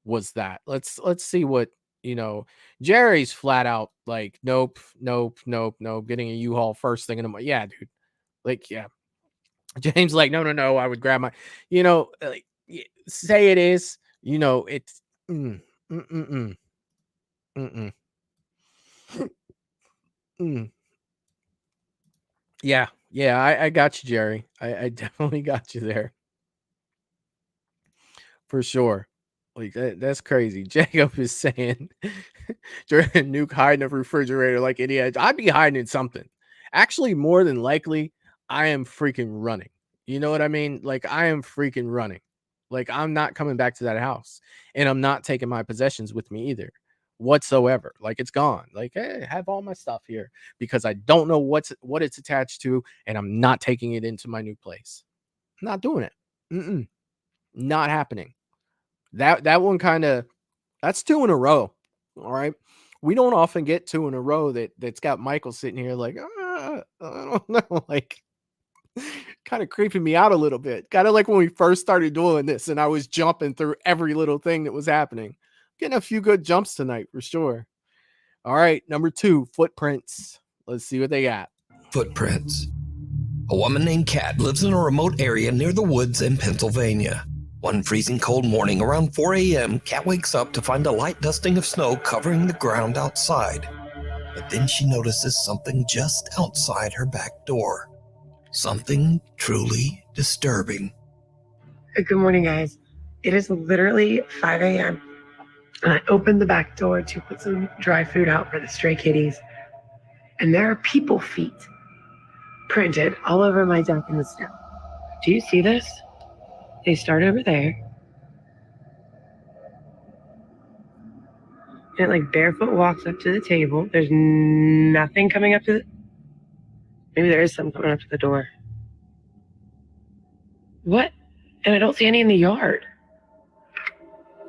Speaker 3: was that. Let's see what, you know, Jerry's flat out like, nope, getting a U-Haul first thing in the morning. Yeah, dude. Like, yeah. James like, no, I would grab my, you know, like, say it is, you know, it's Yeah, I got you, Jerry. I definitely got you there. For sure. Like that's crazy. Jacob is saying Nuke hiding in a refrigerator like idiot. I'd be hiding in something. Actually, more than likely, I am freaking running. You know what I mean? Like I am freaking running. Like I'm not coming back to that house. And I'm not taking my possessions with me either. Whatsoever. Like it's gone. Like, hey, I have all my stuff here because I don't know what it's attached to, and I'm not taking it into my new place. I'm not doing it. Not happening. That one that's 2 in a row. All right. We don't often get 2 in a row that's got Michael sitting here like, I don't know, like kind of creeping me out a little bit. Kind of like when we first started doing this and I was jumping through every little thing that was happening. Getting a few good jumps tonight for sure. All right. Number 2, footprints. Let's see what they got.
Speaker 7: Footprints. A woman named Kat lives in a remote area near the woods in Pennsylvania. One freezing cold morning around 4 a.m., Kat wakes up to find a light dusting of snow covering the ground outside. But then she notices something just outside her back door. Something truly disturbing.
Speaker 13: Good morning, guys. It is literally 5 a.m. And I opened the back door to put some dry food out for the stray kitties. And there are people feet printed all over my deck in the snow. Do you see this? They start over there. And it like barefoot walks up to the table. There's nothing coming up to the... Maybe there is some coming up to the door. What? And I don't see any in the yard.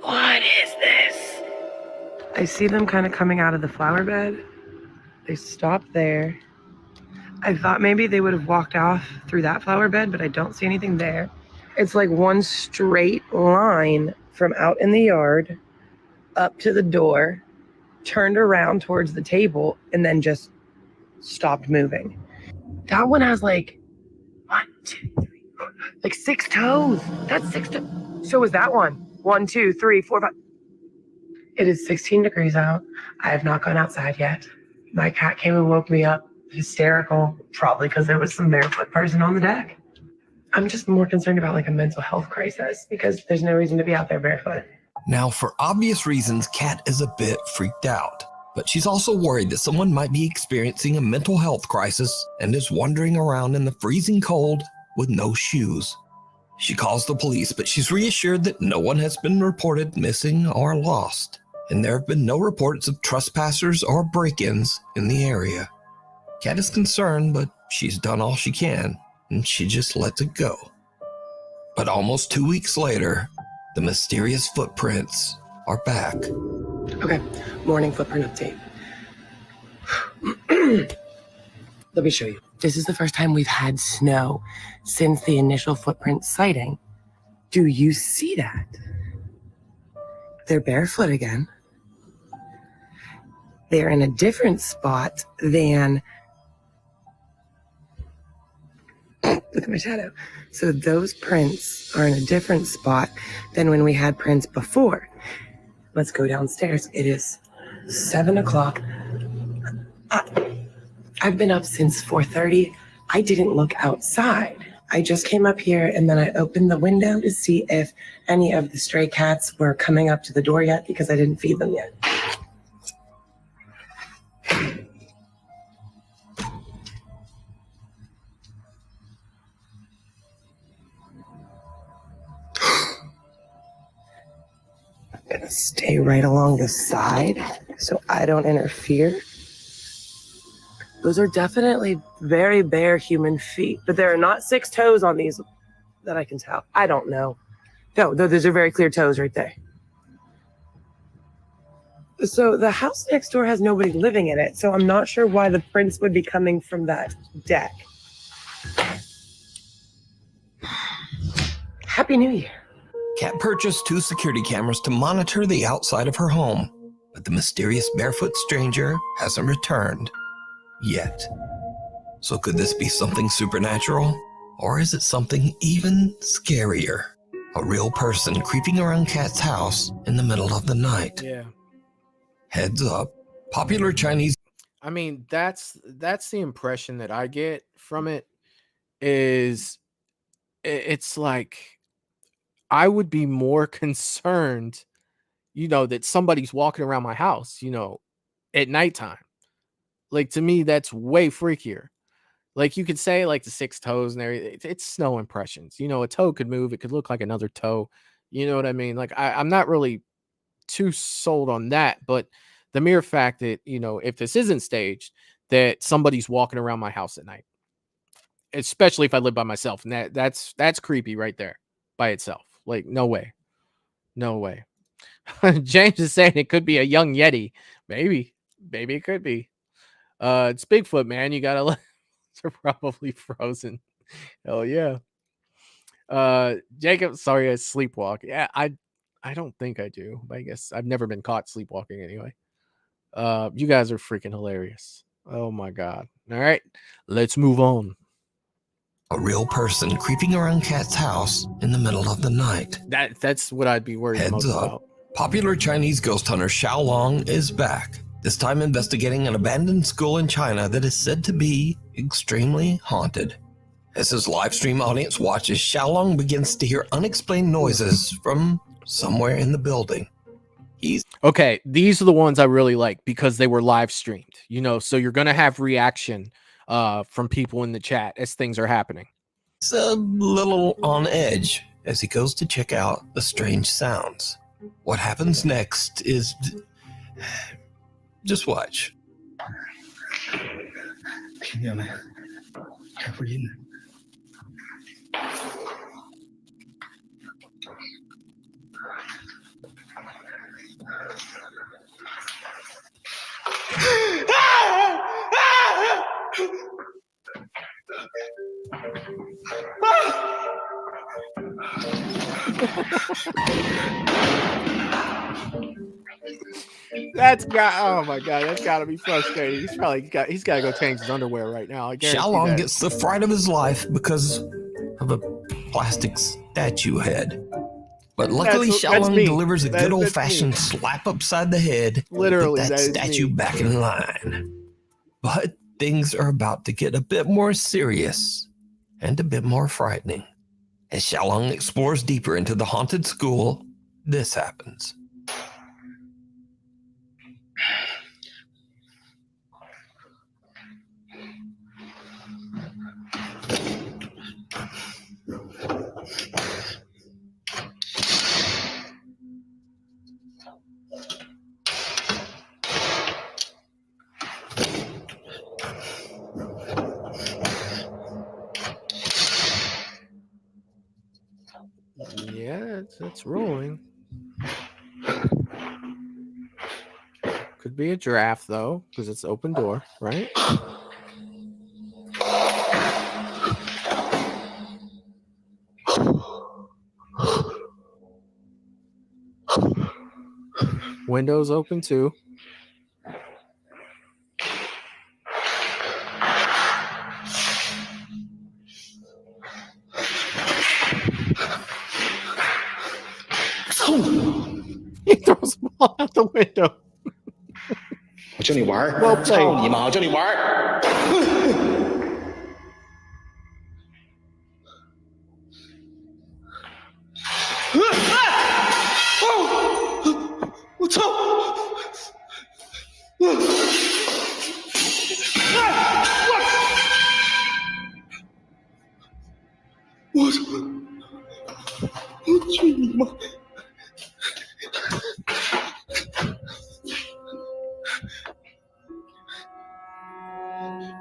Speaker 13: What is this? I see them kind of coming out of the flower bed. They stop there. I thought maybe they would have walked off through that flower bed, but I don't see anything there. It's like one straight line from out in the yard up to the door, turned around towards the table, and then just stopped moving. That one has like 1, 2, 3, 4, like 6 toes. That's 6 toes. So is that one. 1, 2, 3, 4, 5. It is 16 degrees out. I have not gone outside yet. My cat came and woke me up, hysterical, probably because there was some barefoot person on the deck. I'm just more concerned about like a mental health crisis because there's no reason to be out there barefoot.
Speaker 7: Now, for obvious reasons, Kat is a bit freaked out, but she's also worried that someone might be experiencing a mental health crisis and is wandering around in the freezing cold with no shoes. She calls the police, but she's reassured that no one has been reported missing or lost, and there have been no reports of trespassers or break-ins in the area. Kat is concerned, but she's done all she can, and she just lets it go. But almost 2 weeks later, the mysterious footprints are back.
Speaker 13: Okay, morning footprint update. Let me show you. This is the first time we've had snow since the initial footprint sighting. Do you see that? They're barefoot again. They're in a different spot than... Look at my shadow. So those prints are in a different spot than when we had prints before. Let's go downstairs. It is 7 o'clock. I've been up since 4:30. I didn't look outside. I just came up here and then I opened the window to see if any of the stray cats were coming up to the door yet because I didn't feed them yet. I'm gonna stay right along the side so I don't interfere. Those are definitely very bare human feet, but there are not 6 toes on these that I can tell. I don't know. No, those are very clear toes right there. So the house next door has nobody living in it, so I'm not sure why the prints would be coming from that deck. Happy New Year.
Speaker 7: Kat purchased 2 security cameras to monitor the outside of her home, but the mysterious barefoot stranger hasn't returned yet. So could this be something supernatural? Or is it something even scarier? A real person creeping around Kat's house in the middle of the night.
Speaker 3: Yeah.
Speaker 7: Heads up, popular Chinese...
Speaker 3: I mean, that's the impression that I get from it. Is it's like I would be more concerned, that somebody's walking around my house, at nighttime. Like, to me, that's way freakier. Like, you could say, like, the 6 toes and everything. It's snow impressions. A toe could move. It could look like another toe. You know what I mean? Like, I'm not really too sold on that. But the mere fact that, if this isn't staged, that somebody's walking around my house at night, especially if I live by myself. And that's creepy right there by itself. Like, no way. No way. James is saying it could be a young Yeti. Maybe it could be. It's Bigfoot, man. You gotta let. They're probably frozen. Hell yeah. Jacob, sorry, I sleepwalk. Yeah, I don't think I do. But I guess I've never been caught sleepwalking anyway. You guys are freaking hilarious. Oh my god. All right, let's move on.
Speaker 7: A real person creeping around Kat's house in the middle of the night.
Speaker 3: That's what I'd be worried most about.
Speaker 7: Popular Chinese ghost hunter Xiaolong is back. This time investigating an abandoned school in China that is said to be extremely haunted. As his live stream audience watches, Xiaolong begins to hear unexplained noises from somewhere in the building.
Speaker 3: Okay, these are the ones I really like because they were live streamed. So you're gonna have reaction from people in the chat as things are happening.
Speaker 7: He's a little on edge as he goes to check out the strange sounds. What happens next is... just watch.
Speaker 14: 听见没？开福音。
Speaker 3: Oh my god, that's gotta be frustrating. He's gotta go change his underwear right now.
Speaker 7: Xiaolong gets the fright of his life because of a plastic statue head. But luckily, Xiaolong delivers a good old-fashioned slap upside the head to put that statue back in line. But things are about to get a bit more serious and a bit more frightening. As Xiaolong explores deeper into the haunted school, this happens.
Speaker 3: Yeah, it's rolling. Could be a giraffe though, because it's open door, right? Windows open too. He throws them all out the window.
Speaker 14: 教你玩儿，
Speaker 3: Well played.
Speaker 14: 操你妈！我教你玩儿。我操！我操！我去你妈！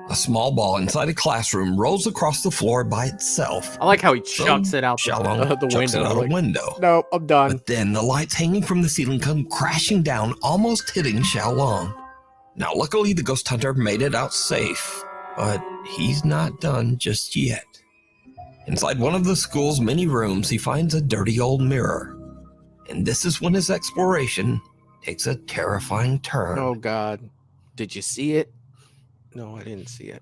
Speaker 7: A small ball inside a classroom rolls across the floor by itself.
Speaker 3: I like how he chucks it out the
Speaker 7: chucks
Speaker 3: window.
Speaker 7: it out a window.
Speaker 3: No, I'm done.
Speaker 7: But then the lights hanging from the ceiling come crashing down, almost hitting Xiaolong. Now, luckily, the ghost hunter made it out safe, but he's not done just yet. Inside one of the school's many rooms, he finds a dirty old mirror. And this is when his exploration takes a terrifying turn.
Speaker 3: Oh, God. Did you see it? No, I didn't see it.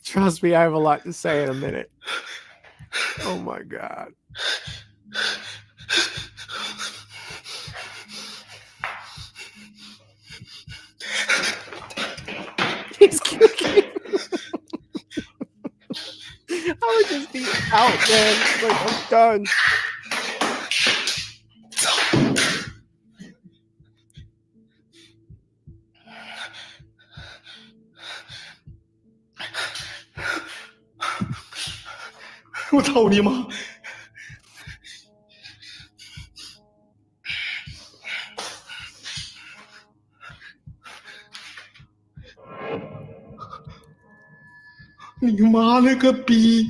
Speaker 3: Trust me, I have a lot to say in a minute. Oh my God. He's kicking. I would just be out, man. Like, I'm done.
Speaker 14: I 操你妈！ 你妈了个逼！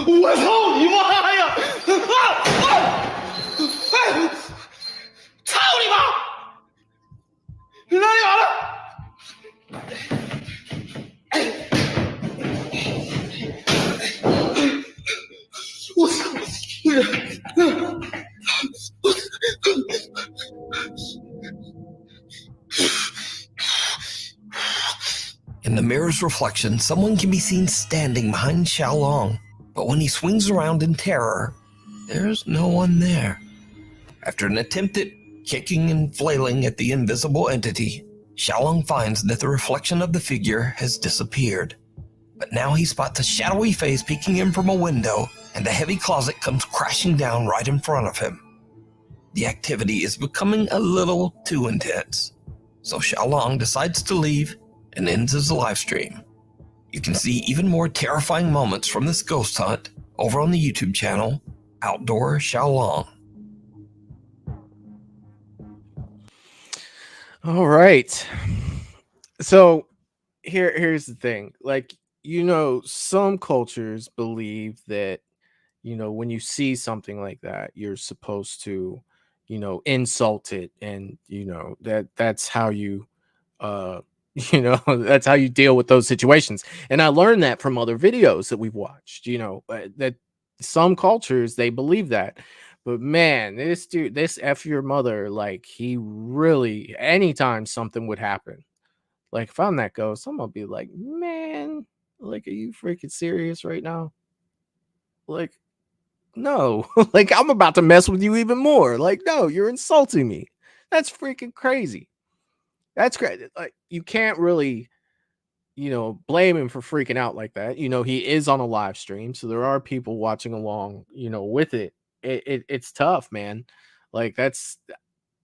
Speaker 14: 我操你妈呀！哎！操你妈！你哪里来了？我操！
Speaker 7: In the mirror's reflection, someone can be seen standing behind Xiaolong. But when he swings around in terror, there's no one there. After an attempt at kicking and flailing at the invisible entity, Xiaolong finds that the reflection of the figure has disappeared. But now he spots a shadowy face peeking in from a window, and the heavy closet comes crashing down right in front of him. The activity is becoming a little too intense, so Xiaolong decides to leave and ends his live stream. You can see even more terrifying moments from this ghost hunt over on the YouTube channel, Outdoor Xiaolong.
Speaker 3: All right. So here's the thing. Like, you know, some cultures believe that, you know, when you see something like that, you're supposed to, you know, insult it. And, you know, that's how you you know, that's how you deal with those situations. And I learned that from other videos that we've watched, you know, that some cultures, they believe that. But man, this dude, this F your mother, like, he really, anytime something would happen, like if I'm that ghost, I'm gonna be like, man, like, are you freaking serious right now? Like, no, like, I'm about to mess with you even more. Like, no, you're insulting me. That's freaking crazy. That's great. Like, you can't really blame him for freaking out like that. He is on a live stream, so there are people watching along, with it. It's tough, man. Like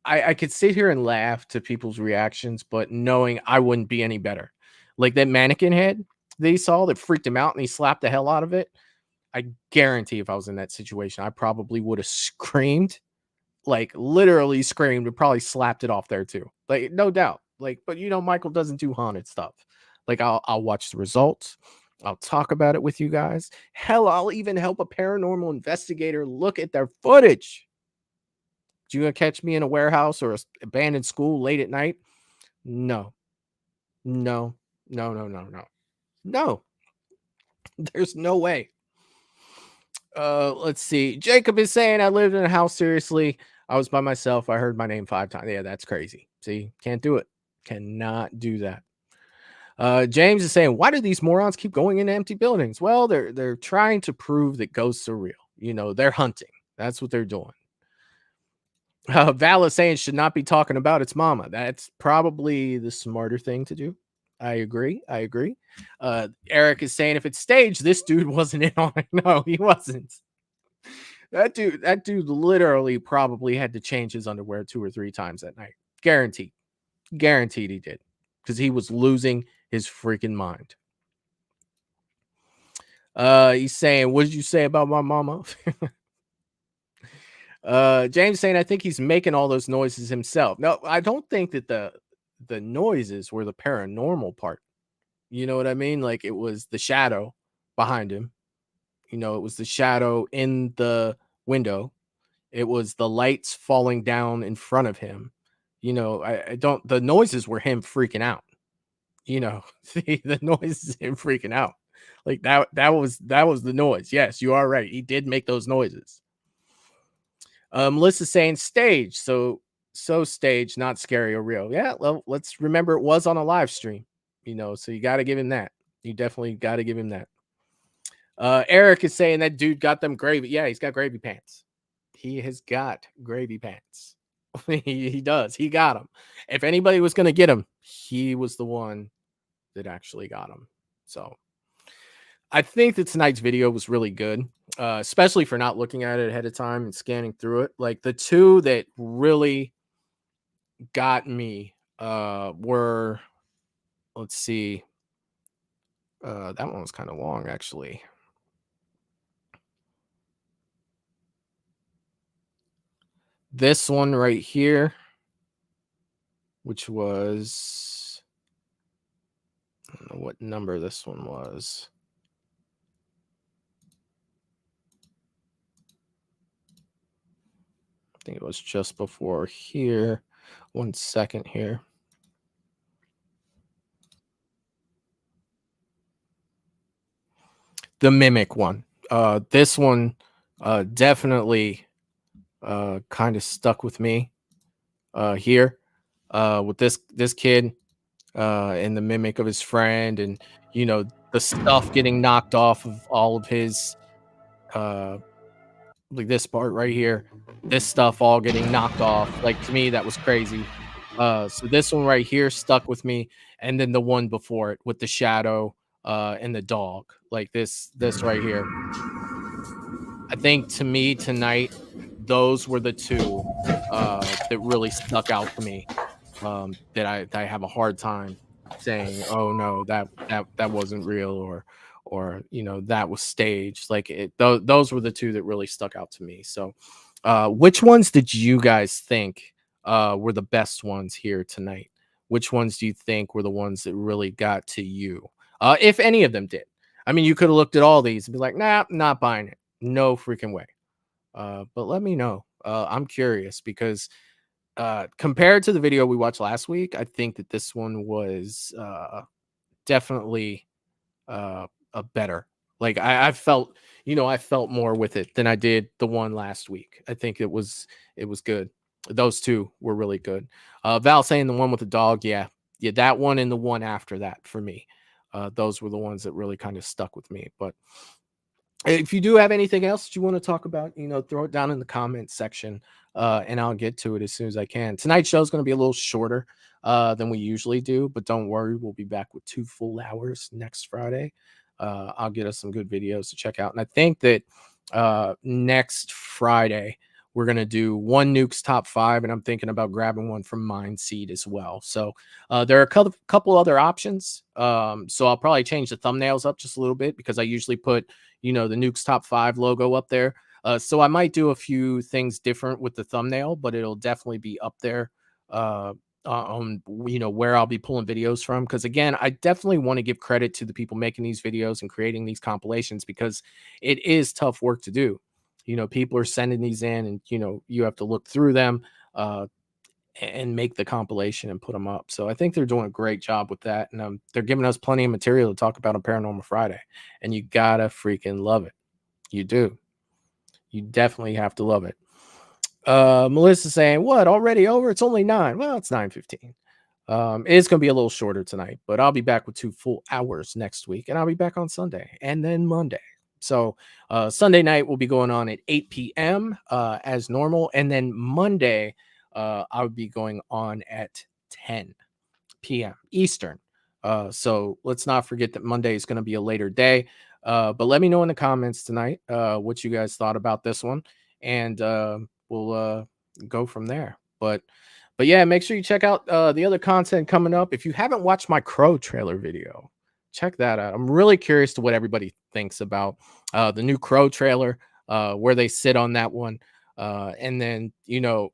Speaker 3: I could sit here and laugh to people's reactions, but knowing I wouldn't be any better. Like that mannequin head that he saw that freaked him out and he slapped the hell out of it. I guarantee if I was in that situation, I probably would have screamed, like literally screamed, and probably slapped it off there too. Like, no doubt. Like, but Michael doesn't do haunted stuff. Like, I'll watch the results. I'll talk about it with you guys. Hell, I'll even help a paranormal investigator look at their footage. You gonna catch me in a warehouse or an abandoned school late at night? No. No. There's no way. Let's see. Jacob is saying I lived in a house. Seriously, I was by myself. I heard my name 5 times. Yeah, that's crazy. See, can't do it. Cannot do that. James is saying, why do these morons keep going into empty buildings? Well, they're trying to prove that ghosts are real. They're hunting. That's what they're doing. Val is saying should not be talking about its mama. That's probably the smarter thing to do. I agree. Eric is saying if it's staged, this dude wasn't in on it. No, he wasn't. That dude literally probably had to change his underwear 2 or 3 times that night. Guaranteed he did, because he was losing his freaking mind. He's saying, what did you say about my mama? James saying, I think he's making all those noises himself. No, I don't think that the noises were the paranormal part. You know what I mean? Like, it was the shadow behind him. It was the shadow in the window. It was the lights falling down in front of him. The noises were him freaking out. The noises is him freaking out. Like that was the noise. Yes, you are right. He did make those noises. Melissa's saying stage, so stage, not scary or real. Yeah, well, let's remember it was on a live stream, so you got to give him that. You definitely got to give him that. Eric is saying that dude got them gravy. Yeah, he's got gravy pants. He has got gravy pants. He does. He got them. If anybody was going to get him, he was the one that actually got him. So I think that tonight's video was really good, especially for not looking at it ahead of time and scanning through it. Like, the two that really got me were, let's see, that one was kind of long, actually. This one right here, which was, I don't know what number this one was. I think it was just before here. 1 second here. The mimic one. This one definitely kind of stuck with me here with this kid and the mimic of his friend, and the stuff getting knocked off of all of his like this part right here, this stuff all getting knocked off. Like, to me, that was crazy. So this one right here stuck with me, and then the one before it with the shadow and the dog. Like this right here. I think, to me, tonight, those were the two that really stuck out to me. That I have a hard time saying, oh no, that wasn't real, or that was staged. Like, those were the two that really stuck out to me. So which ones did you guys think were the best ones here tonight? Which ones do you think were the ones that really got to you, if any of them did? I mean, you could have looked at all these and be like, nah, not buying it, no freaking way. But let me know. I'm curious, because compared to the video we watched last week, I think that this one was definitely a better. Like, I felt more with it than I did the one last week. I think it was good. Those two were really good. Val saying the one with the dog, yeah, that one and the one after that for me. Those were the ones that really kind of stuck with me. But if you do have anything else that you want to talk about, throw it down in the comments section, and I'll get to it as soon as I can. Tonight's show is going to be a little shorter than we usually do, but don't worry, we'll be back with 2 full hours next Friday. I'll get us some good videos to check out, and I think that next Friday we're going to do one Nuke's top 5, and I'm thinking about grabbing one from Mindseed as well. So there are a couple other options. So I'll probably change the thumbnails up just a little bit, because I usually put, the Nuke's top 5 logo up there. So I might do a few things different with the thumbnail, but it'll definitely be up there on, where I'll be pulling videos from. Because again, I definitely want to give credit to the people making these videos and creating these compilations, because it is tough work to do. People are sending these in, and, you have to look through them and make the compilation and put them up. So I think they're doing a great job with that. And they're giving us plenty of material to talk about on Paranormal Friday. And you gotta freaking love it. You do. You definitely have to love it. Melissa's saying, what, already over? It's only 9. Well, it's 9:15. It's going to be a little shorter tonight, but I'll be back with 2 full hours next week. And I'll be back on Sunday and then Monday. So Sunday night will be going on at 8 p.m. As normal. And then Monday, I'll be going on at 10 p.m. Eastern. So let's not forget that Monday is going to be a later day. But let me know in the comments tonight what you guys thought about this one. And we'll go from there. But yeah, make sure you check out the other content coming up. If you haven't watched my Crow trailer video, check that out. I'm really curious to what everybody thinks about the new Crow trailer, where they sit on that one. And then,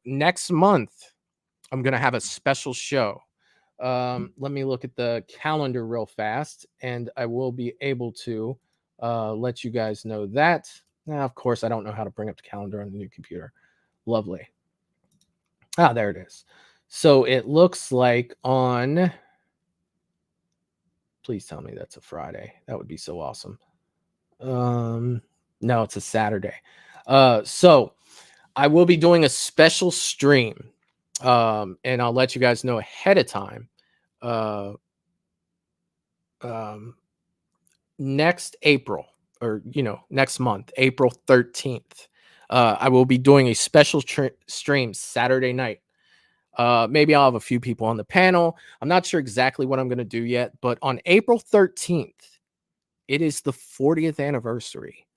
Speaker 3: next month, I'm going to have a special show. Let me look at the calendar real fast, and I will be able to let you guys know that. Now, of course, I don't know how to bring up the calendar on the new computer. Lovely. There it is. So it looks like on... Please tell me that's a Friday. That would be so awesome. No, it's a Saturday. So I will be doing a special stream. And I'll let you guys know ahead of time. Next April, or next month, April 13th, I will be doing a special stream Saturday night. Maybe I'll have a few people on the panel. I'm not sure exactly what I'm going to do yet, but on April 13th, it is the 40th anniversary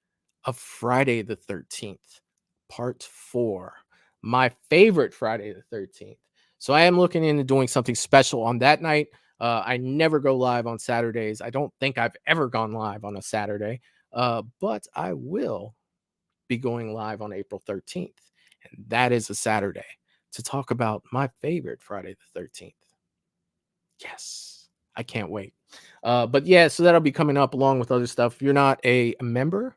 Speaker 3: of Friday the 13th, part 4. My favorite Friday the 13th. So I am looking into doing something special on that night. I never go live on Saturdays. I don't think I've ever gone live on a Saturday, but I will be going live on April 13th. And that is a Saturday to talk about my favorite Friday the 13th. Yes, I can't wait. But yeah, so that'll be coming up along with other stuff. If you're not a member,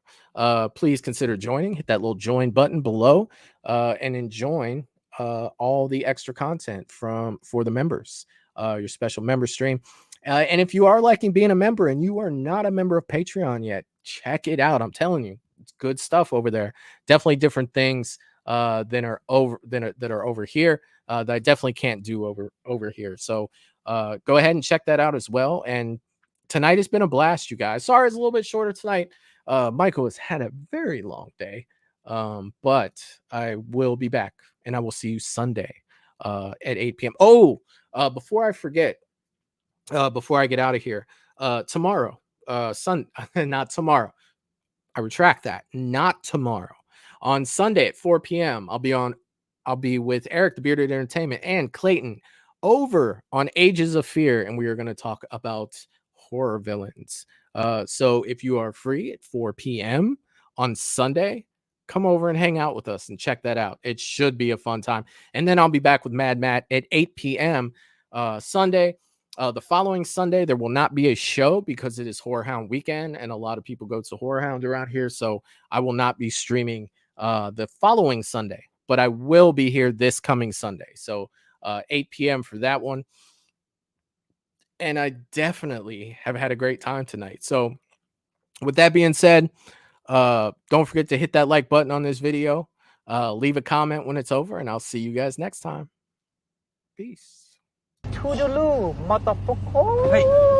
Speaker 3: please consider joining. Hit that little join button below and enjoy all the extra content for the members, your special member stream. And if you are liking being a member and you are not a member of Patreon yet, check it out. I'm telling you, it's good stuff over there. Definitely different things that are over here that I definitely can't do over here. So go ahead and check that out as well. And tonight has been a blast, you guys. Sorry it's a little bit shorter tonight. Michael has had a very long day, but I will be back, and I will see you Sunday at 8 p.m. Oh, before I forget, before I get out of here, tomorrow, not tomorrow. I retract that. Not tomorrow. On Sunday at 4 p.m., I'll be with Eric, the Bearded Entertainment, and Clayton over on Ages of Fear, and we are going to talk about horror villains. So if you are free at 4 p.m. on Sunday, come over and hang out with us and check that out. It should be a fun time. And then I'll be back with Mad Matt at 8 p.m. Sunday. The following Sunday, there will not be a show because it is Horror Hound weekend, and a lot of people go to Horror Hound around here. So I will not be streaming the following Sunday, but I will be here this coming Sunday. So 8 p.m. for that one. And I definitely have had a great time tonight. So with that being said, don't forget to hit that like button on this video. Leave a comment when it's over, and I'll see you guys next time. Peace.
Speaker 15: Toodaloo, motherfucker. Hey.